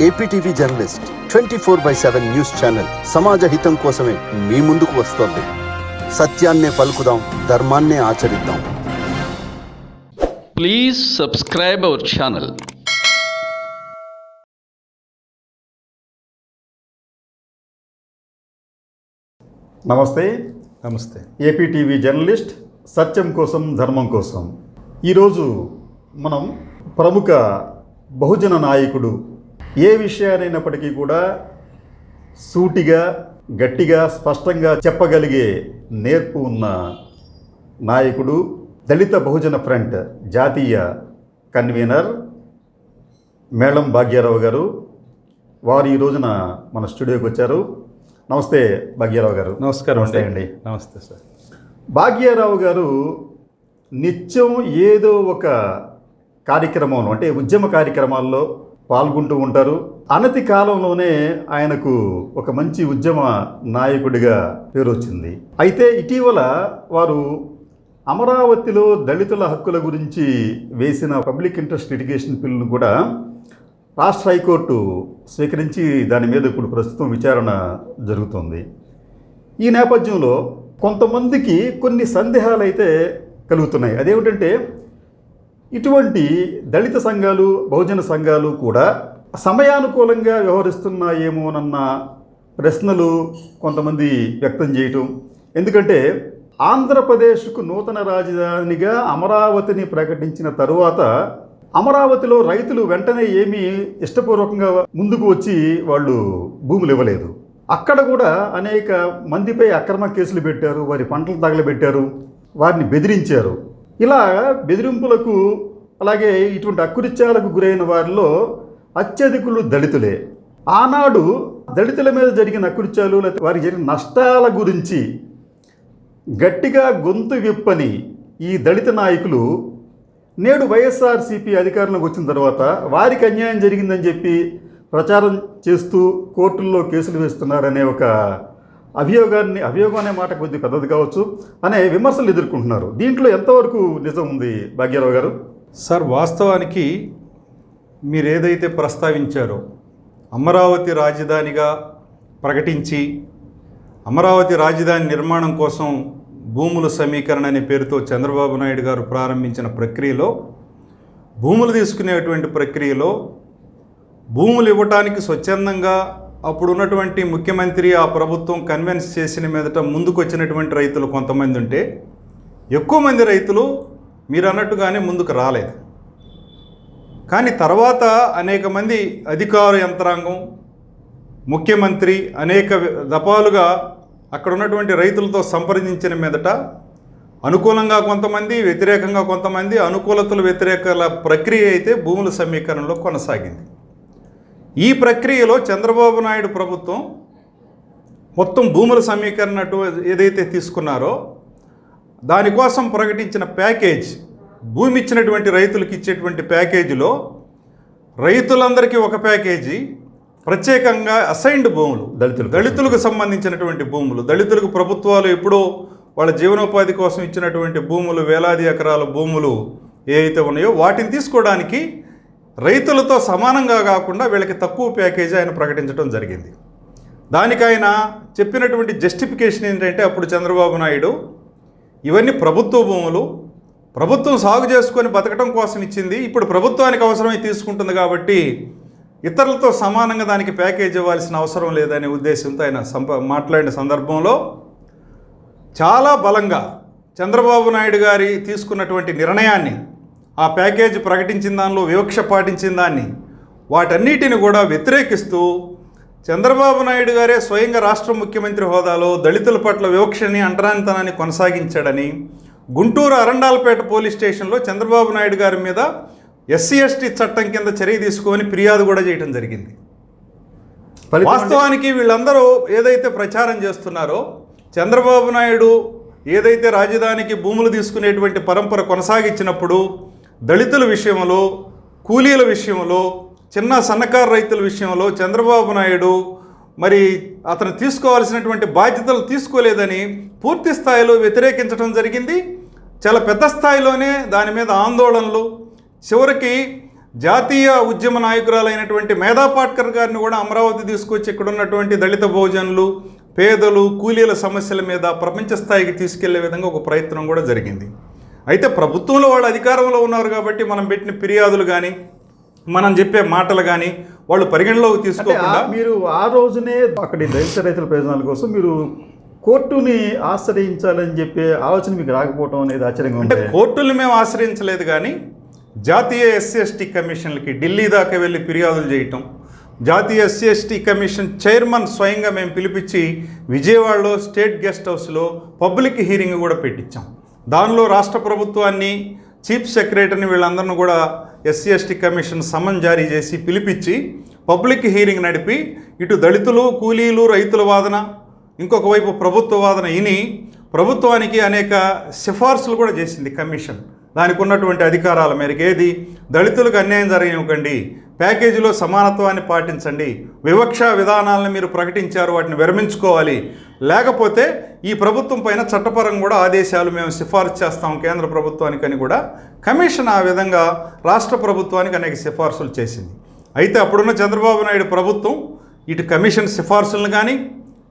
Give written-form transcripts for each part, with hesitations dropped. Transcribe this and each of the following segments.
APTV journalist 24/7 news channel సమాజ హితం కోసమే మీ ముందుకు వస్తోంది. సత్యాన్నే పలుకుదాం, ధర్మాన్నే ఆచరిద్దాం. Please subscribe our channel. నమస్తే. ఏపీటీవీ జర్నలిస్ట్ సత్యం కోసం ధర్మం కోసం. ఈరోజు మనం ప్రముఖ బహుజన నాయకుడు, ఏ విషయానైనప్పటికీ కూడా సూటిగా, గట్టిగా, స్పష్టంగా చెప్పగలిగే నేర్పు ఉన్న నాయకుడు, దళిత బహుజన ఫ్రంట్ జాతీయ కన్వీనర్ మేళం భాగ్యారావు గారు. వారు ఈ రోజున మన స్టూడియోకి వచ్చారు. నమస్తే భాగ్యారావు గారు. నమస్కారం అండి. నమస్తే సార్. భాగ్యారావు గారు నిత్యం ఏదో ఒక కార్యక్రమంలో, అంటే ఉద్యమ కార్యక్రమాల్లో పాల్గొంటూ ఉంటారు. అనతి కాలంలోనే ఆయనకు ఒక మంచి ఉద్యమ నాయకుడిగా పేరు వచ్చింది. అయితే ఇటీవల వారు అమరావతిలో దళితుల హక్కుల గురించి వేసిన పబ్లిక్ ఇంట్రెస్ట్ లిటిగేషన్ బిల్లును కూడా రాష్ట్ర హైకోర్టు స్వీకరించి దాని మీద ఇప్పుడు ప్రస్తుతం విచారణ జరుగుతుంది. ఈ నేపథ్యంలో కొంతమందికి కొన్ని సందేహాలు అయితే కలుగుతున్నాయి. అదేమిటంటే, ఇటువంటి దళిత సంఘాలు, బహుజన సంఘాలు కూడా సమయానుకూలంగా వ్యవహరిస్తున్నాయేమోనన్న ప్రశ్నలు కొంతమంది వ్యక్తం చేయటం. ఎందుకంటే ఆంధ్రప్రదేశ్కు నూతన రాజధానిగా అమరావతిని ప్రకటించిన తరువాత అమరావతిలో రైతులు వెంటనే ఏమీ ఇష్టపూర్వకంగా ముందుకు వచ్చి వాళ్ళు భూములు ఇవ్వలేదు. అక్కడ కూడా అనేక మందిపై అక్రమ కేసులు పెట్టారు, వారి పంటలు తగలబెట్టారు, వారిని బెదిరించారు. ఇలా బెదిరింపులకు, అలాగే ఇటువంటి అకృత్యాలకు గురైన వారిలో అత్యధికులు దళితులే. ఆనాడు దళితుల మీద జరిగిన అకృత్యాలు, లేకపోతే వారికి జరిగిన నష్టాల గురించి గట్టిగా గొంతు విప్పని ఈ దళిత నాయకులు నేడు వైఎస్ఆర్సీపీ అధికారంలోకి వచ్చిన తర్వాత వారికి అన్యాయం జరిగిందని చెప్పి ప్రచారం చేస్తూ కోర్టుల్లో కేసులు వేస్తున్నారనే ఒక అభియోగం అనే మాట కొద్దిగా పెద్దది కావచ్చు అనే విమర్శలు ఎదుర్కొంటున్నారు. దీంట్లో ఎంతవరకు నిజం ఉంది భాగ్యారావు గారు? సార్, వాస్తవానికి మీరు ఏదైతే ప్రస్తావించారో, అమరావతి రాజధానిగా ప్రకటించి అమరావతి రాజధాని నిర్మాణం కోసం భూముల సమీకరణ అనే పేరుతో చంద్రబాబు నాయుడు గారు ప్రారంభించిన ప్రక్రియలో, భూములు తీసుకునేటువంటి ప్రక్రియలో భూములు ఇవ్వటానికి స్వచ్ఛందంగా అప్పుడు ఉన్నటువంటి ముఖ్యమంత్రి, ఆ ప్రభుత్వం కన్విన్స్ చేసిన మీదట ముందుకు వచ్చినటువంటి రైతులు కొంతమంది ఉంటే, ఎక్కువ మంది రైతులు మీరు అన్నట్టుగానే ముందుకు రాలేదు. కానీ తర్వాత అనేక మంది అధికార యంత్రాంగం, ముఖ్యమంత్రి అనేక దఫాలుగా అక్కడ ఉన్నటువంటి రైతులతో సంప్రదించిన మీదట అనుకూలంగా కొంతమంది, వ్యతిరేకంగా కొంతమంది, అనుకూలతలు వ్యతిరేకాల ప్రక్రియ అయితే భూముల సమీకరణలో కొనసాగింది. ఈ ప్రక్రియలో చంద్రబాబు నాయుడు ప్రభుత్వం మొత్తం భూముల సమీకరణ ఏదైతే తీసుకున్నారో దానికోసం ప్రకటించిన ప్యాకేజ్, భూమి ఇచ్చినటువంటి రైతులకు ఇచ్చేటువంటి ప్యాకేజీలో రైతులందరికీ ఒక ప్యాకేజీ, ప్రత్యేకంగా అసైన్డ్ భూములు, దళితులకు సంబంధించినటువంటి భూములు, దళితులకు ప్రభుత్వాలు ఎప్పుడో వాళ్ళ జీవనోపాధి కోసం ఇచ్చినటువంటి భూములు, వేలాది ఎకరాల భూములు ఏవైతే ఉన్నాయో వాటిని తీసుకోవడానికి రైతులతో సమానంగా కాకుండా వీళ్ళకి తక్కువ ప్యాకేజీ ఆయన ప్రకటించడం జరిగింది. దానికి ఆయన చెప్పినటువంటి జస్టిఫికేషన్ ఏంటంటే, అప్పుడు చంద్రబాబు నాయుడు ఇవన్నీ ప్రభుత్వ భూములు, ప్రభుత్వం సాగు చేసుకొని బతకడం కోసం ఇచ్చింది, ఇప్పుడు ప్రభుత్వానికి అవసరమై తీసుకుంటుంది కాబట్టి ఇతరులతో సమానంగా దానికి ప్యాకేజ్ ఇవ్వాల్సిన అవసరం లేదనే ఉద్దేశంతో ఆయన మాట్లాడిన సందర్భంలో చాలా బలంగా చంద్రబాబు నాయుడు గారి తీసుకున్నటువంటి నిర్ణయాన్ని, ఆ ప్యాకేజ్ ప్రకటించిన దానిలో వివక్ష పాటించిన దాన్ని, వాటన్నిటిని కూడా వ్యతిరేకిస్తూ చంద్రబాబు నాయుడు గారే స్వయంగా రాష్ట్ర ముఖ్యమంత్రి హోదాలో దళితుల పట్ల వివక్షని, అంటరానితనాన్ని కొనసాగించాడని గుంటూరు అరండాలపేట పోలీస్ స్టేషన్లో చంద్రబాబు నాయుడు గారి మీద SC/ST చట్టం కింద చర్య తీసుకొని ఫిర్యాదు కూడా చేయడం జరిగింది. వాస్తవానికి వీళ్ళందరూ ఏదైతే ప్రచారం చేస్తున్నారో, చంద్రబాబు నాయుడు ఏదైతే రాజధానికి భూములు తీసుకునేటువంటి పరంపర కొనసాగించినప్పుడు దళితుల విషయంలో, కూలీల విషయంలో, చిన్న సన్నకారు రైతుల విషయంలో చంద్రబాబు నాయుడు మరి అతను తీసుకోవాల్సినటువంటి బాధ్యతలు తీసుకోలేదని పూర్తి స్థాయిలో వ్యతిరేకించడం జరిగింది. చాలా పెద్ద స్థాయిలోనే దాని మీద ఆందోళనలు, చివరికి జాతీయ ఉద్యమ నాయకురాలైనటువంటి మేధా పాట్కర్ గారిని కూడా అమరావతి తీసుకొచ్చి ఇక్కడ ఉన్నటువంటి దళిత బహుజనులు, పేదలు, కూలీల సమస్యల మీద ప్రపంచ స్థాయికి తీసుకెళ్లే విధంగా ఒక ప్రయత్నం కూడా జరిగింది. అయితే ప్రభుత్వంలో వాళ్ళు అధికారంలో ఉన్నారు కాబట్టి మనం పెట్టిన ఫిర్యాదులు కానీ మనం చెప్పే మాటలు కానీ వాళ్ళు పరిగణలోకి తీసుకోకుండా మీరు ఆ రోజునే అక్కడి దళిత రైతుల ప్రయోజనాల కోసం మీరు కోర్టుని ఆశ్రయించాలని చెప్పే ఆలోచన మీకు రాకపోవడం అనేది ఆశ్చర్యంగా అంటే ఉంది. కోర్టులు మేము ఆశ్రయించలేదు, కానీ జాతీయ ఎస్సీ/ఎస్టీ కమిషన్లకి ఢిల్లీ దాకా వెళ్ళి ఫిర్యాదులు చేయటం, జాతీయ ఎస్సీ/ఎస్టీ కమిషన్ చైర్మన్ స్వయంగా మేము పిలిపించి విజయవాడలో స్టేట్ గెస్ట్ హౌస్లో పబ్లిక్ హీరింగ్ కూడా పెట్టించాం. దానిలో రాష్ట్ర ప్రభుత్వాన్ని, చీఫ్ సెక్రటరీని వీళ్ళందరినీ కూడా ఎస్సీ/ఎస్టీ కమిషన్ సమన్ జారీ చేసి పిలిపించి పబ్లిక్ హీరింగ్ నడిపి ఇటు దళితులు, కూలీలు, రైతుల వాదన, ఇంకొక వైపు ప్రభుత్వ వాదన విని ప్రభుత్వానికి అనేక సిఫార్సులు కూడా చేసింది కమిషన్. దానికి ఉన్నటువంటి అధికారాల మేరకు ఏది, దళితులకు అన్యాయం జరగనివ్వకండి, ప్యాకేజీలో సమానత్వాన్ని పాటించండి, వివక్ష విధానాలను మీరు ప్రకటించారు వాటిని విరమించుకోవాలి, లేకపోతే ఈ ప్రభుత్వం పైన చట్టపరంగా కూడా ఆదేశాలు మేము సిఫార్సు చేస్తాం కేంద్ర ప్రభుత్వానికి అని కూడా కమిషన్ ఆ విధంగా రాష్ట్ర ప్రభుత్వానికి అనేక సిఫార్సులు చేసింది. అయితే అప్పుడున్న చంద్రబాబు నాయుడు ప్రభుత్వం ఇటు కమిషన్ సిఫార్సులను కానీ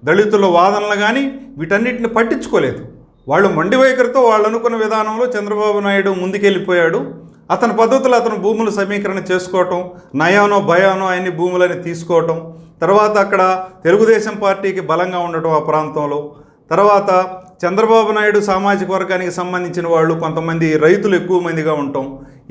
దళితుల వాదనలు కానీ వీటన్నిటిని పట్టించుకోలేదు. వాళ్ళు మొండి వైఖరితో వాళ్ళు అనుకున్న విధానంలో చంద్రబాబు నాయుడు ముందుకెళ్ళిపోయాడు. అతని పద్ధతులు అతను భూములు సమీకరణ చేసుకోవటం, నయానో భయానో అన్ని భూములని తీసుకోవటం, తర్వాత అక్కడ తెలుగుదేశం పార్టీకి బలంగా ఉండటం ఆ ప్రాంతంలో, తర్వాత చంద్రబాబు నాయుడు సామాజిక వర్గానికి సంబంధించిన వాళ్ళు కొంతమంది రైతులు ఎక్కువ మందిగా ఉండటం,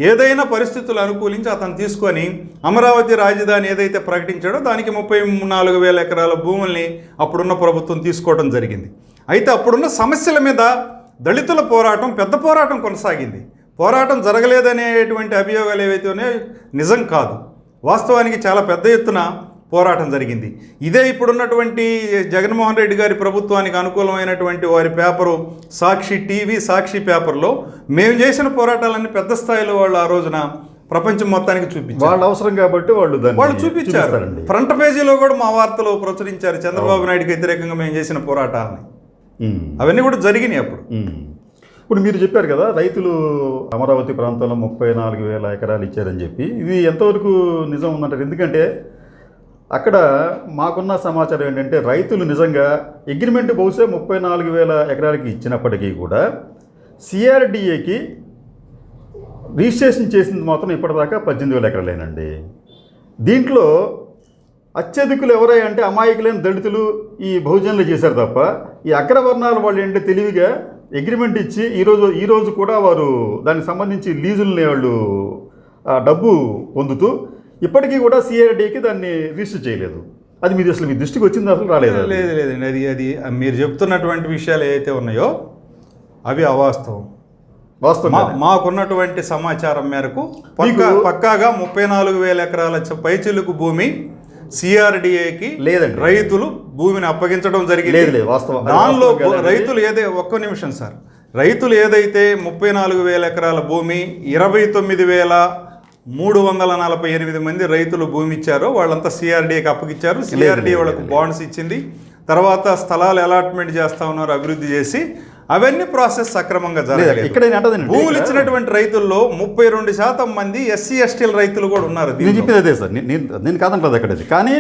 ఏదైనా పరిస్థితులు అనుకూలించి అతను తీసుకొని అమరావతి రాజధాని ఏదైతే ప్రకటించాడో దానికి 34,000 ఎకరాల భూముల్ని అప్పుడున్న ప్రభుత్వం తీసుకోవడం జరిగింది. అయితే అప్పుడున్న సమస్యల మీద దళితుల పోరాటం, పెద్ద పోరాటం కొనసాగింది. పోరాటం జరగలేదనేటువంటి అభియోగాలు ఏవైతే ఉన్నాయో నిజం కాదు. వాస్తవానికి చాలా పెద్ద ఎత్తున పోరాటం జరిగింది. ఇదే ఇప్పుడున్నటువంటి జగన్మోహన్ రెడ్డి గారి ప్రభుత్వానికి అనుకూలమైనటువంటి వారి పేపరు సాక్షి టీవీ, సాక్షి పేపర్లో మేము చేసిన పోరాటాలన్నీ పెద్ద స్థాయిలో వాళ్ళు ఆ రోజున ప్రపంచం మొత్తానికి చూపించారు. వాళ్ళ అవసరం కాబట్టి వాళ్ళు చూపించారు. ఫ్రంట్ పేజీలో కూడా మా వార్తలు ప్రచురించారు చంద్రబాబు నాయుడుకి వ్యతిరేకంగా మేము చేసిన పోరాటాలని. అవన్నీ కూడా జరిగినాయి అప్పుడు. ఇప్పుడు మీరు చెప్పారు కదా రైతులు అమరావతి ప్రాంతంలో 34,000 ఎకరాలు ఇచ్చారని చెప్పి, ఇది ఎంతవరకు నిజం ఉందంటారు? ఎందుకంటే అక్కడ మాకున్న సమాచారం ఏంటంటే రైతులు నిజంగా అగ్రిమెంట్ బహుశా 34,000 ఎకరాలకి ఇచ్చినప్పటికీ కూడా సిఆర్డిఏకి రిజిస్ట్రేషన్ చేసింది మాత్రం ఇప్పటిదాకా 18,000 ఎకరాలేనండి. దీంట్లో అత్యధికులు ఎవరై అంటే అమాయకులైన దళితులు, ఈ బహుజనులు చేశారు తప్ప ఈ అగ్రవర్ణాల వాళ్ళు ఏంటంటే తెలివిగా అగ్రిమెంట్ ఇచ్చి ఈరోజు కూడా వారు దానికి సంబంధించి లీజుల్ని వాళ్ళు డబ్బు పొందుతూ ఇప్పటికీ కూడా సిఆర్డీకి దాన్ని రిజిస్టర్ చేయలేదు. అది మీరు అసలు మీ దృష్టికి వచ్చింది అసలు రాలేదు? లేదండి, అది మీరు చెప్తున్నటువంటి విషయాలు ఏవైతే ఉన్నాయో అవి అవాస్తవం. మాకున్నటువంటి సమాచారం మేరకు పక్కాగా 34,000 ఎకరాల పైచిలుకు భూమి సిఆర్డిఏకి లేదండి, రైతులు భూమిని అప్పగించడం జరిగింది. దానిలో రైతులు ఒక్క నిమిషం సార్, రైతులు ఏదైతే 34,000 ఎకరాల భూమి 29,348 మంది రైతులు భూమి ఇచ్చారో వాళ్ళంతా సిఆర్డీఏకి అప్పగించారు. సిఆర్డీఏ వాళ్ళకు బాండ్స్ ఇచ్చింది. తర్వాత స్థలాలు అలాట్మెంట్ చేస్తా ఉన్నారు, అభివృద్ధి చేసి అవన్నీ ప్రాసెస్ సక్రమంగా జరగలేదు. ఇక్కడ భూములు ఇచ్చినటువంటి రైతుల్లో 32% మంది ఎస్సీ ఎస్టీల రైతులు కూడా ఉన్నారు. నేను చెప్పేది అదే సార్, నేను కాదంటది అక్కడది. కానీ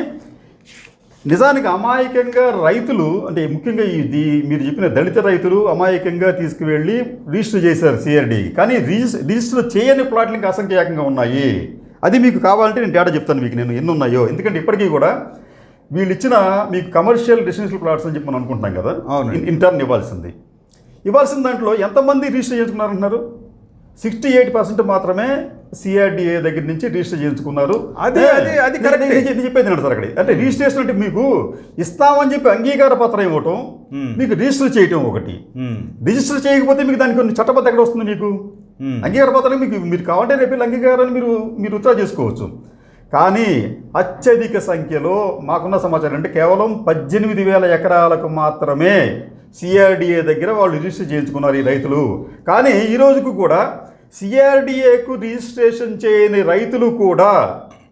నిజానికి అమాయకంగా రైతులు అంటే ముఖ్యంగా ఇది మీరు చెప్పిన దళిత రైతులు అమాయకంగా తీసుకువెళ్ళి రిజిస్టర్ చేశారు సిఆర్డీకి. కానీ రిజిస్టర్ చేయని ప్లాట్లు ఇంకా అసంఖ్యాకంగా ఉన్నాయి. అది మీకు కావాలంటే నేను డేటా చెప్తాను మీకు నేను ఎన్ని ఉన్నాయో. ఎందుకంటే ఇప్పటికీ కూడా వీళ్ళు ఇచ్చిన మీకు కమర్షియల్ రెసిడెన్షియల్ ప్లాట్స్ అని చెప్పి మనం అనుకుంటున్నాం కదా, ఇంటర్న్ ఇవ్వాల్సిన దాంట్లో ఎంతమంది రిజిస్టర్ చేయించుకున్నారంటున్నారు? 68% మాత్రమే సిఆర్డీఏ దగ్గర నుంచి రిజిస్టర్ చేయించుకున్నారు. అది చెప్పేది సార్ అక్కడ. అంటే రిజిస్ట్రేషన్ అంటే మీకు ఇస్తామని చెప్పి అంగీకార పత్రం ఇవ్వటం, మీకు రిజిస్టర్ చేయటం ఒకటి. రిజిస్టర్ చేయకపోతే మీకు దానికి కొన్ని చట్టబద్ధ ఎక్కడ వస్తుంది? మీకు అంగీకార పత్రం మీరు కావాలంటే రేపు అంగీకారాన్ని మీరు విత్డ్రా చేసుకోవచ్చు. కానీ అత్యధిక సంఖ్యలో మాకున్న సమాచారం అంటే కేవలం 18,000 ఎకరాలకు మాత్రమే సిఆర్డీఏ దగ్గర వాళ్ళు రిజిస్టర్ చేయించుకున్నారు ఈ రైతులు. కానీ ఈ రోజుకు కూడా సిఆర్డీఏకు రిజిస్ట్రేషన్ చేయని రైతులు కూడా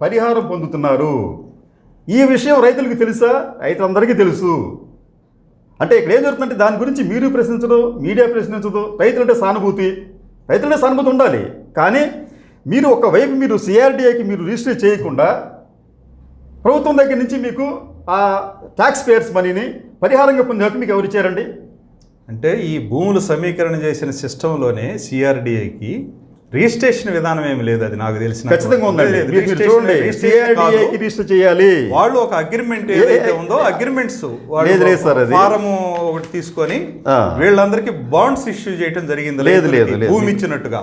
పరిహారం పొందుతున్నారు. ఈ విషయం రైతులకు తెలుసా? రైతులందరికీ తెలుసు. అంటే ఇక్కడ ఏం జరుగుతుందంటే దాని గురించి మీరు ప్రశ్నించదు, మీడియా ప్రశ్నించదు. రైతులంటే సానుభూతి ఉండాలి. కానీ మీరు ఒకవైపు మీరు సిఆర్డిఏకి మీరు రిజిస్టర్ చేయకుండా ప్రభుత్వం దగ్గర నుంచి మీకు ఆ ట్యాక్స్ పేయర్స్ మనీని పరిహారంగా పొందే హక్కు మీకు ఎవరు ఇచ్చారండి? అంటే ఈ భూములు సమీకరణ చేసిన సిస్టంలోనే సిఆర్డిఏకి రిజిస్ట్రేషన్ విధానం ఏమి లేదు, అది నాకు తెలిసిన ఖచ్చితంగా ఉందండి. మీరు చూడండి, సిఆర్డిఏకి రిజిస్టర్ చేయాలి. వాళ్ళు ఒక అగ్రిమెంట్ ఏదైతే ఉందో అగ్రిమెంట్స్ ఫారం ఒకటి తీసుకొని వీళ్ళందరికీ బాండ్స్ ఇష్యూ చేయడం జరిగింది, భూమి ఇచ్చినట్టుగా.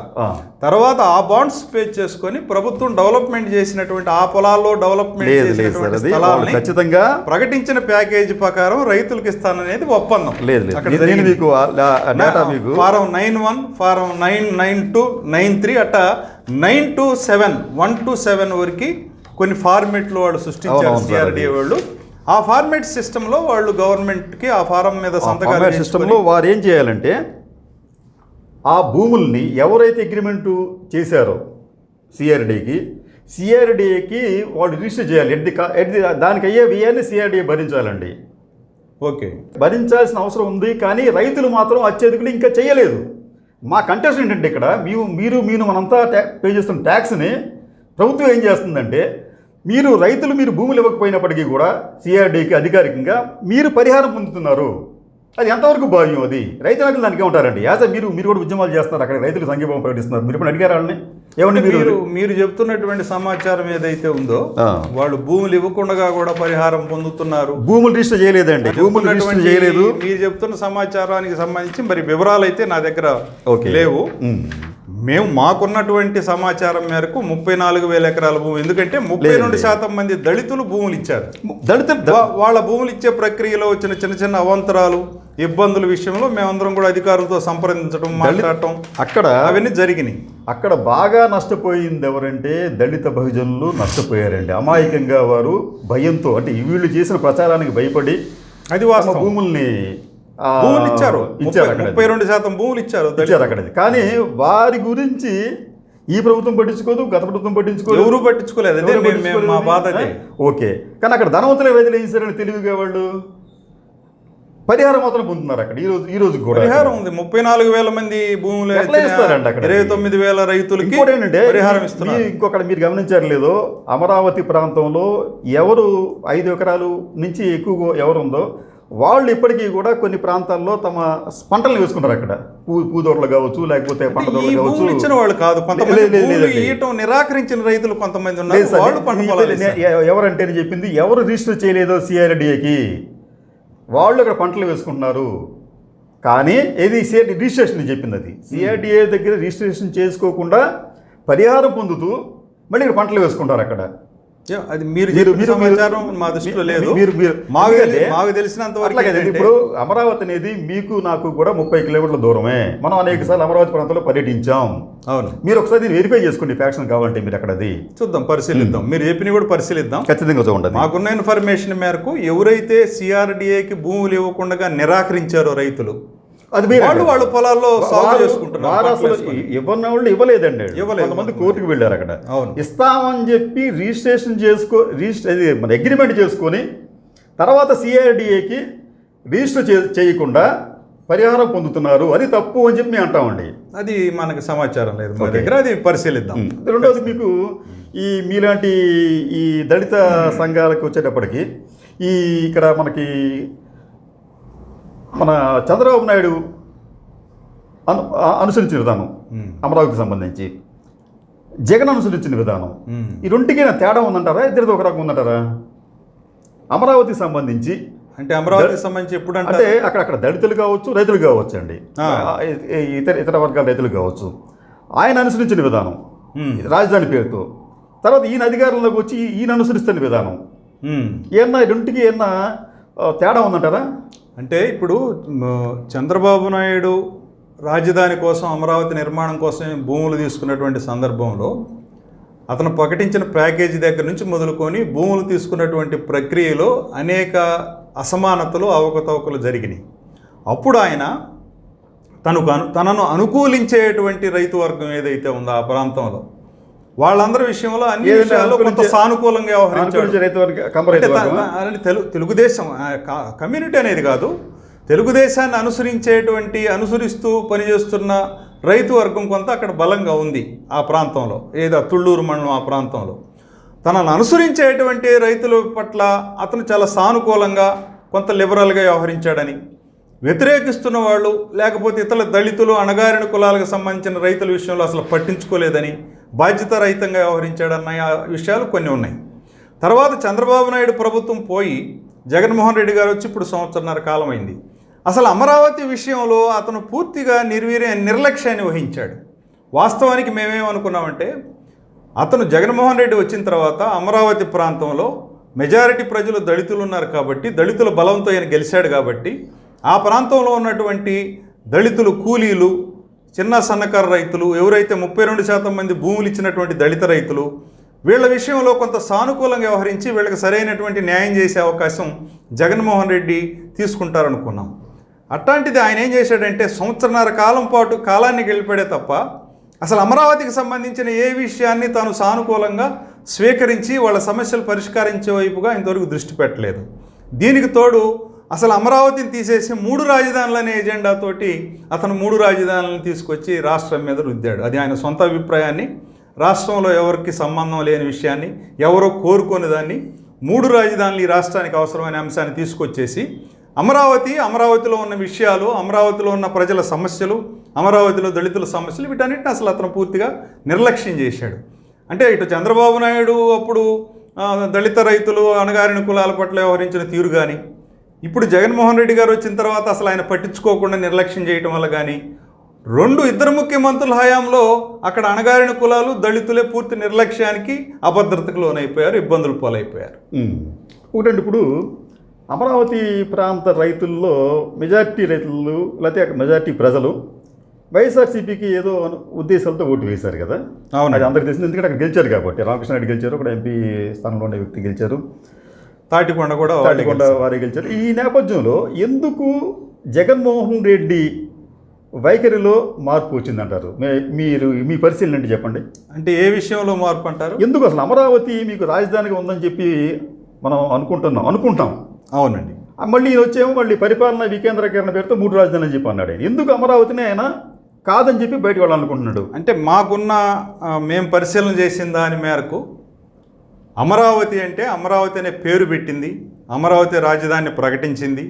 తర్వాత ఆ బాండ్స్ పే చేసుకొని ప్రభుత్వం డెవలప్మెంట్ చేసినటువంటి ఆ పొలాల్లో డెవలప్మెంట్ చేసినటువంటి స్థలాలని ఖచ్చితంగా ప్రకటించిన ప్యాకేజీ ప్రకారం రైతులకు ఇస్తాననేది ఒప్పందం. ఫారం 9(1), ఫారం 9(2), 9(3) అట్ట 9 to 7, 1 to 7 వరకు కొన్ని ఫార్మేట్లు వాళ్ళు సృష్టించారు సిఆర్డిఏ వాళ్ళు. ఆ ఫార్మేట్ సిస్టంలో వాళ్ళు గవర్నమెంట్కి ఆ ఫారం మీద సంతకాలు సిస్టంలో వారు ఏం చేయాలంటే ఆ భూముల్ని ఎవరైతే అగ్రిమెంటు చేశారో సిఆర్డిఏకి వాళ్ళు రిజిస్టర్ చేయాలి. దానికి అయ్యే వ్యయాన్ని సిఆర్డిఏ భరించాలండి. ఓకే, భరించాల్సిన అవసరం ఉంది. కానీ రైతులు మాత్రం అత్యధికులు ఇంకా చేయలేదు. మా కంటెస్ట్ ఏంటంటే ఇక్కడ మీరు మనంతా పే చేస్తున్న ట్యాక్స్ని ప్రభుత్వం ఏం చేస్తుందంటే మీరు భూములు ఇవ్వకపోయినప్పటికీ కూడా సిఆర్డికి అధికారికంగా మీరు పరిహారం పొందుతున్నారు. అది ఎంతవరకు భావ్యం? అది రైతు నాయకులు దానికి ఏమంటారండి? మీరు కూడా ఉద్యమాలు చేస్తున్నారు, అక్కడ రైతులు సంఘీభావం ప్రకటిస్తున్నారు. మీరు ఇప్పుడు అడిగారు వాళ్ళని ఏమంటే మీరు చెప్తున్నటువంటి సమాచారం ఏదైతే ఉందో వాళ్ళు భూములు ఇవ్వకుండా కూడా పరిహారం పొందుతున్నారు. భూములు రిజిస్టర్ చేయలేదండి, భూములు రిజిస్టర్ చేయలేదు. మీరు చెప్తున్న సమాచారానికి సంబంధించి మరి వివరాలు అయితే నా దగ్గర లేవు. మేము మాకున్నటువంటి సమాచారం మేరకు 34,000 ఎకరాల భూమి, ఎందుకంటే 32% మంది దళితులు భూములు ఇచ్చారు. వాళ్ళ భూములు ఇచ్చే ప్రక్రియలో వచ్చిన చిన్న చిన్న అవాంతరాలు, ఇబ్బందుల విషయంలో మేమందరం కూడా అధికారులతో సంప్రదించడం, మాట్లాడటం అక్కడ అవన్నీ జరిగినాయి. అక్కడ బాగా నష్టపోయింది ఎవరంటే దళిత బహుజనులు నష్టపోయారండి. అమాయకంగా వారు భయంతో, అంటే వీళ్ళు చేసిన ప్రచారానికి భయపడి అది వాస్తవం భూముల్ని ఇచ్చారు. 32% భూములు ఇచ్చారు అక్కడ. కానీ వారి గురించి ఈ ప్రభుత్వం పట్టించుకోదు, గత ప్రభుత్వం పట్టించుకోదు, ఎవరు పట్టించుకోలేదు. అదే మా బాధ. ఓకే, కానీ అక్కడ ధనవంతుల రైతులు ఏం చేశారని తెలివిగా వాళ్ళు పరిహారం మాత్రం పొందుతున్నారు. అక్కడ ఈ రోజు కూడా పరిహారం ఉంది. 34,000 మంది భూములు ఇస్తారండి. అక్కడ 29,000 రైతులకి పరిహారం ఇస్తున్నారు. ఇంకొకటి మీరు గమనించారు లేదో, అమరావతి ప్రాంతంలో ఎవరు 5 ఎకరాలు నుంచి ఎక్కువ ఎవరు ఉందో వాళ్ళు ఇప్పటికీ కూడా కొన్ని ప్రాంతాల్లో తమ పంటలు వేసుకున్నారు. అక్కడ పూదోటలు కావచ్చు, లేకపోతే పంట తోటలు కావచ్చు. ఇచ్చిన వాళ్ళు కాదు, నిరాకరించిన రైతులు కొంతమంది ఉన్నారు. ఎవరంటే చెప్పింది, ఎవరు రిజిస్టర్ చేయలేదో సిఆర్డిఏకి వాళ్ళు అక్కడ పంటలు వేసుకుంటున్నారు. కానీ ఏది రిజిస్ట్రేషన్ చెప్పింది, అది సిఆర్డిఏ దగ్గర రిజిస్ట్రేషన్ చేసుకోకుండా పరిహారం పొందుతూ మళ్ళీ ఇక్కడ పంటలు వేసుకుంటారు అక్కడ. అది మీరు సమాచారం మా దృష్టిలో లేదు. మాకు తెలిసినంత వరకు ఇప్పుడు అమరావతి అనేది మీకు నాకు కూడా 30 కిలోమీటర్ల దూరమే. మనం అనేక సార్లు అమరావతి ప్రాంతంలో పర్యటించాం. అవును, మీరు ఒకసారి దీన్ని వెరిఫై చేసుకోండి, ఫ్యాక్షన్ కావాలంటే మీరు అక్కడ అది చూద్దాం, పరిశీలిద్దాం. మీరు చెప్పిన కూడా పరిశీలిద్దాం, ఖచ్చితంగా చూడండి. మాకున్న ఇన్ఫర్మేషన్ మేరకు ఎవరైతే సిఆర్డిఏకి భూములు ఇవ్వకుండా నిరాకరించారో రైతులు, అది వాళ్ళు పొలాల్లో సాగు చేసుకుంటున్నారు. అసలు ఇవ్వని వాళ్ళు ఇవ్వలేదండి, కొంతమంది కోర్టుకు వెళ్ళారు. అక్కడ ఇస్తామని చెప్పి రిజిస్ట్రేషన్ అగ్రిమెంట్ చేసుకొని తర్వాత సిఆర్డిఏకి రిజిస్టర్ చేయకుండా పరిహారం పొందుతున్నారు, అది తప్పు అని చెప్పి మేము అంటామండి. అది మనకు సమాచారం లేదు మా దగ్గర, అది పరిశీలిద్దాం. రెండోది, మీకు మీలాంటి ఈ దళిత సంఘాలకు వచ్చేటప్పటికి ఇక్కడ మనకి మన చంద్రబాబు నాయుడు అనుసరించిన విధానం, అమరావతికి సంబంధించి జగన్ అనుసరించిన విధానం, ఈ రెండుకి తేడా ఉందంటారా? ఇద్దరిది ఒక రకం ఉందంటారా? అమరావతికి సంబంధించి అంటే అమరావతికి సంబంధించి ఎప్పుడు అంటే అక్కడ దళితులు కావచ్చు, రైతులు కావచ్చు అండి, ఇతర వర్గాల రైతులు కావచ్చు, ఆయన అనుసరించిన విధానం రాజధాని పేరుతో, తర్వాత ఈయన అధికారంలోకి వచ్చి ఈయన అనుసరిస్తున్న విధానం, ఏమన్నా రెండుకి ఏమన్నా తేడా ఉందంటారా? అంటే ఇప్పుడు చంద్రబాబు నాయుడు రాజధాని కోసం, అమరావతి నిర్మాణం కోసం భూములు తీసుకున్నటువంటి సందర్భంలో అతను ప్రకటించిన ప్యాకేజీ దగ్గర నుంచి మొదలుకొని భూములు తీసుకున్నటువంటి ప్రక్రియలో అనేక అసమానతలు, అవకతవకలు జరిగినాయి. అప్పుడు ఆయన తనను అనుకూలించేటువంటి రైతు వర్గం ఏదైతే ఉందో ఆ ప్రాంతంలో వాళ్ళందరి విషయంలో అన్ని విషయాల్లో కొంత సానుకూలంగా వ్యవహరించారు. తెలుగుదేశం కమ్యూనిటీ అనేది కాదు, తెలుగుదేశాన్ని అనుసరిస్తూ పనిచేస్తున్న రైతు వర్గం కొంత అక్కడ బలంగా ఉంది ఆ ప్రాంతంలో, ఏదో తుళ్ళూరు మండలం ఆ ప్రాంతంలో. తనను అనుసరించేటువంటి రైతుల పట్ల అతను చాలా సానుకూలంగా కొంత లిబరల్గా వ్యవహరించాడని, వ్యతిరేకిస్తున్న వాళ్ళు లేకపోతే ఇతర దళితులు అణగారిన కులాలకు సంబంధించిన రైతుల విషయంలో అసలు పట్టించుకోలేదని, బాధ్యతారహితంగా వ్యవహరించాడన్న విషయాలు కొన్ని ఉన్నాయి. తర్వాత చంద్రబాబు నాయుడు ప్రభుత్వం పోయి జగన్మోహన్ రెడ్డి గారు వచ్చి ఇప్పుడు సంవత్సరన్నర కాలం అయింది. అసలు అమరావతి విషయంలో అతను పూర్తిగా నిర్లక్ష్యాన్ని వహించాడు. వాస్తవానికి మేమేమనుకున్నామంటే, అతను జగన్మోహన్ రెడ్డి వచ్చిన తర్వాత అమరావతి ప్రాంతంలో మెజారిటీ ప్రజలు దళితులు ఉన్నారు కాబట్టి, దళితుల బలంతో ఆయన గెలిచాడు కాబట్టి, ఆ ప్రాంతంలో ఉన్నటువంటి దళితులు, కూలీలు, చిన్న సన్నకారు రైతులు, ఎవరైతే 32% మంది భూములు ఇచ్చినటువంటి దళిత రైతులు, వీళ్ళ విషయంలో కొంత సానుకూలంగా వ్యవహరించి వీళ్ళకి సరైనటువంటి న్యాయం చేసే అవకాశం జగన్మోహన్ రెడ్డి తీసుకుంటారనుకున్నాం. అట్లాంటిది ఆయన ఏం చేశాడంటే, సంవత్సరన్నర కాలం పాటు కాలాన్ని గెలిపాడే తప్ప అసలు అమరావతికి సంబంధించిన ఏ విషయాన్ని తాను సానుకూలంగా స్వీకరించి వాళ్ళ సమస్యలు పరిష్కరించే వైపుగా ఇంతవరకు దృష్టి పెట్టలేదు. దీనికి తోడు అసలు అమరావతిని తీసేసి 3 రాజధానులు అనే ఎజెండాతోటి అతను 3 రాజధానులను తీసుకొచ్చి రాష్ట్రం మీద రుద్దాడు. అది ఆయన సొంత అభిప్రాయాన్ని, రాష్ట్రంలో ఎవరికి సంబంధం లేని విషయాన్ని, ఎవరో కోరుకునే దాన్ని 3 రాజధానులు ఈ రాష్ట్రానికి అవసరమైన అంశాన్ని తీసుకొచ్చేసి అమరావతిలో ఉన్న విషయాలు, అమరావతిలో ఉన్న ప్రజల సమస్యలు, అమరావతిలో దళితుల సమస్యలు, వీటన్నిటిని అసలు అతను పూర్తిగా నిర్లక్ష్యం చేశాడు. అంటే ఇటు చంద్రబాబు నాయుడు అప్పుడు దళిత రైతులు, అణగారిన కులాల పట్ల వ్యవహరించిన తీరు కానీ, ఇప్పుడు జగన్మోహన్ రెడ్డి గారు వచ్చిన తర్వాత అసలు ఆయన పట్టించుకోకుండా నిర్లక్ష్యం చేయటం వల్ల కానీ, ఇద్దరు ముఖ్యమంత్రుల హయాంలో అక్కడ అణగారిన కులాలు, దళితులే పూర్తి నిర్లక్ష్యానికి, అభద్రతకు లోనైపోయారు, ఇబ్బందులు పాలైపోయారు. ఒకటండి, ఇప్పుడు అమరావతి ప్రాంత రైతుల్లో మెజారిటీ రైతులు లేకపోతే మెజారిటీ ప్రజలు వైఎస్ఆర్సీపీకి ఏదో ఉద్దేశాలతో ఓటు వేశారు కదా. అవును, అది అందరికీ తెలిసింది. ఎందుకంటే అక్కడ గెలిచారు కాబట్టి. రామకృష్ణారెడ్డి గెలిచారు, అక్కడ ఎంపీ స్థానంలో ఉండే వ్యక్తి గెలిచారు, తాటికొండ వారే గెలిచారు. ఈ నేపథ్యంలో ఎందుకు జగన్మోహన్ రెడ్డి వైఖరిలో మార్పు వచ్చిందంటారు? మీరు మీ పరిశీలన ఏంటి చెప్పండి. అంటే ఏ విషయంలో మార్పు అంటారు? ఎందుకు అసలు అమరావతి మీకు రాజధానిగా ఉందని చెప్పి మనం అనుకుంటాం. అవునండి. మళ్ళీ వచ్చేమో మళ్ళీ పరిపాలన వికేంద్రీకరణ పేరుతో 3 రాజధానులు అని చెప్పి అన్నాడు. ఎందుకు అమరావతిని ఆయన కాదని చెప్పి బయటకు వెళ్ళాలనుకుంటున్నాడు? అంటే మేము పరిశీలన చేసిన దాని మేరకు అమరావతి అనే పేరు పెట్టింది, అమరావతి రాజధానిని ప్రకటించింది,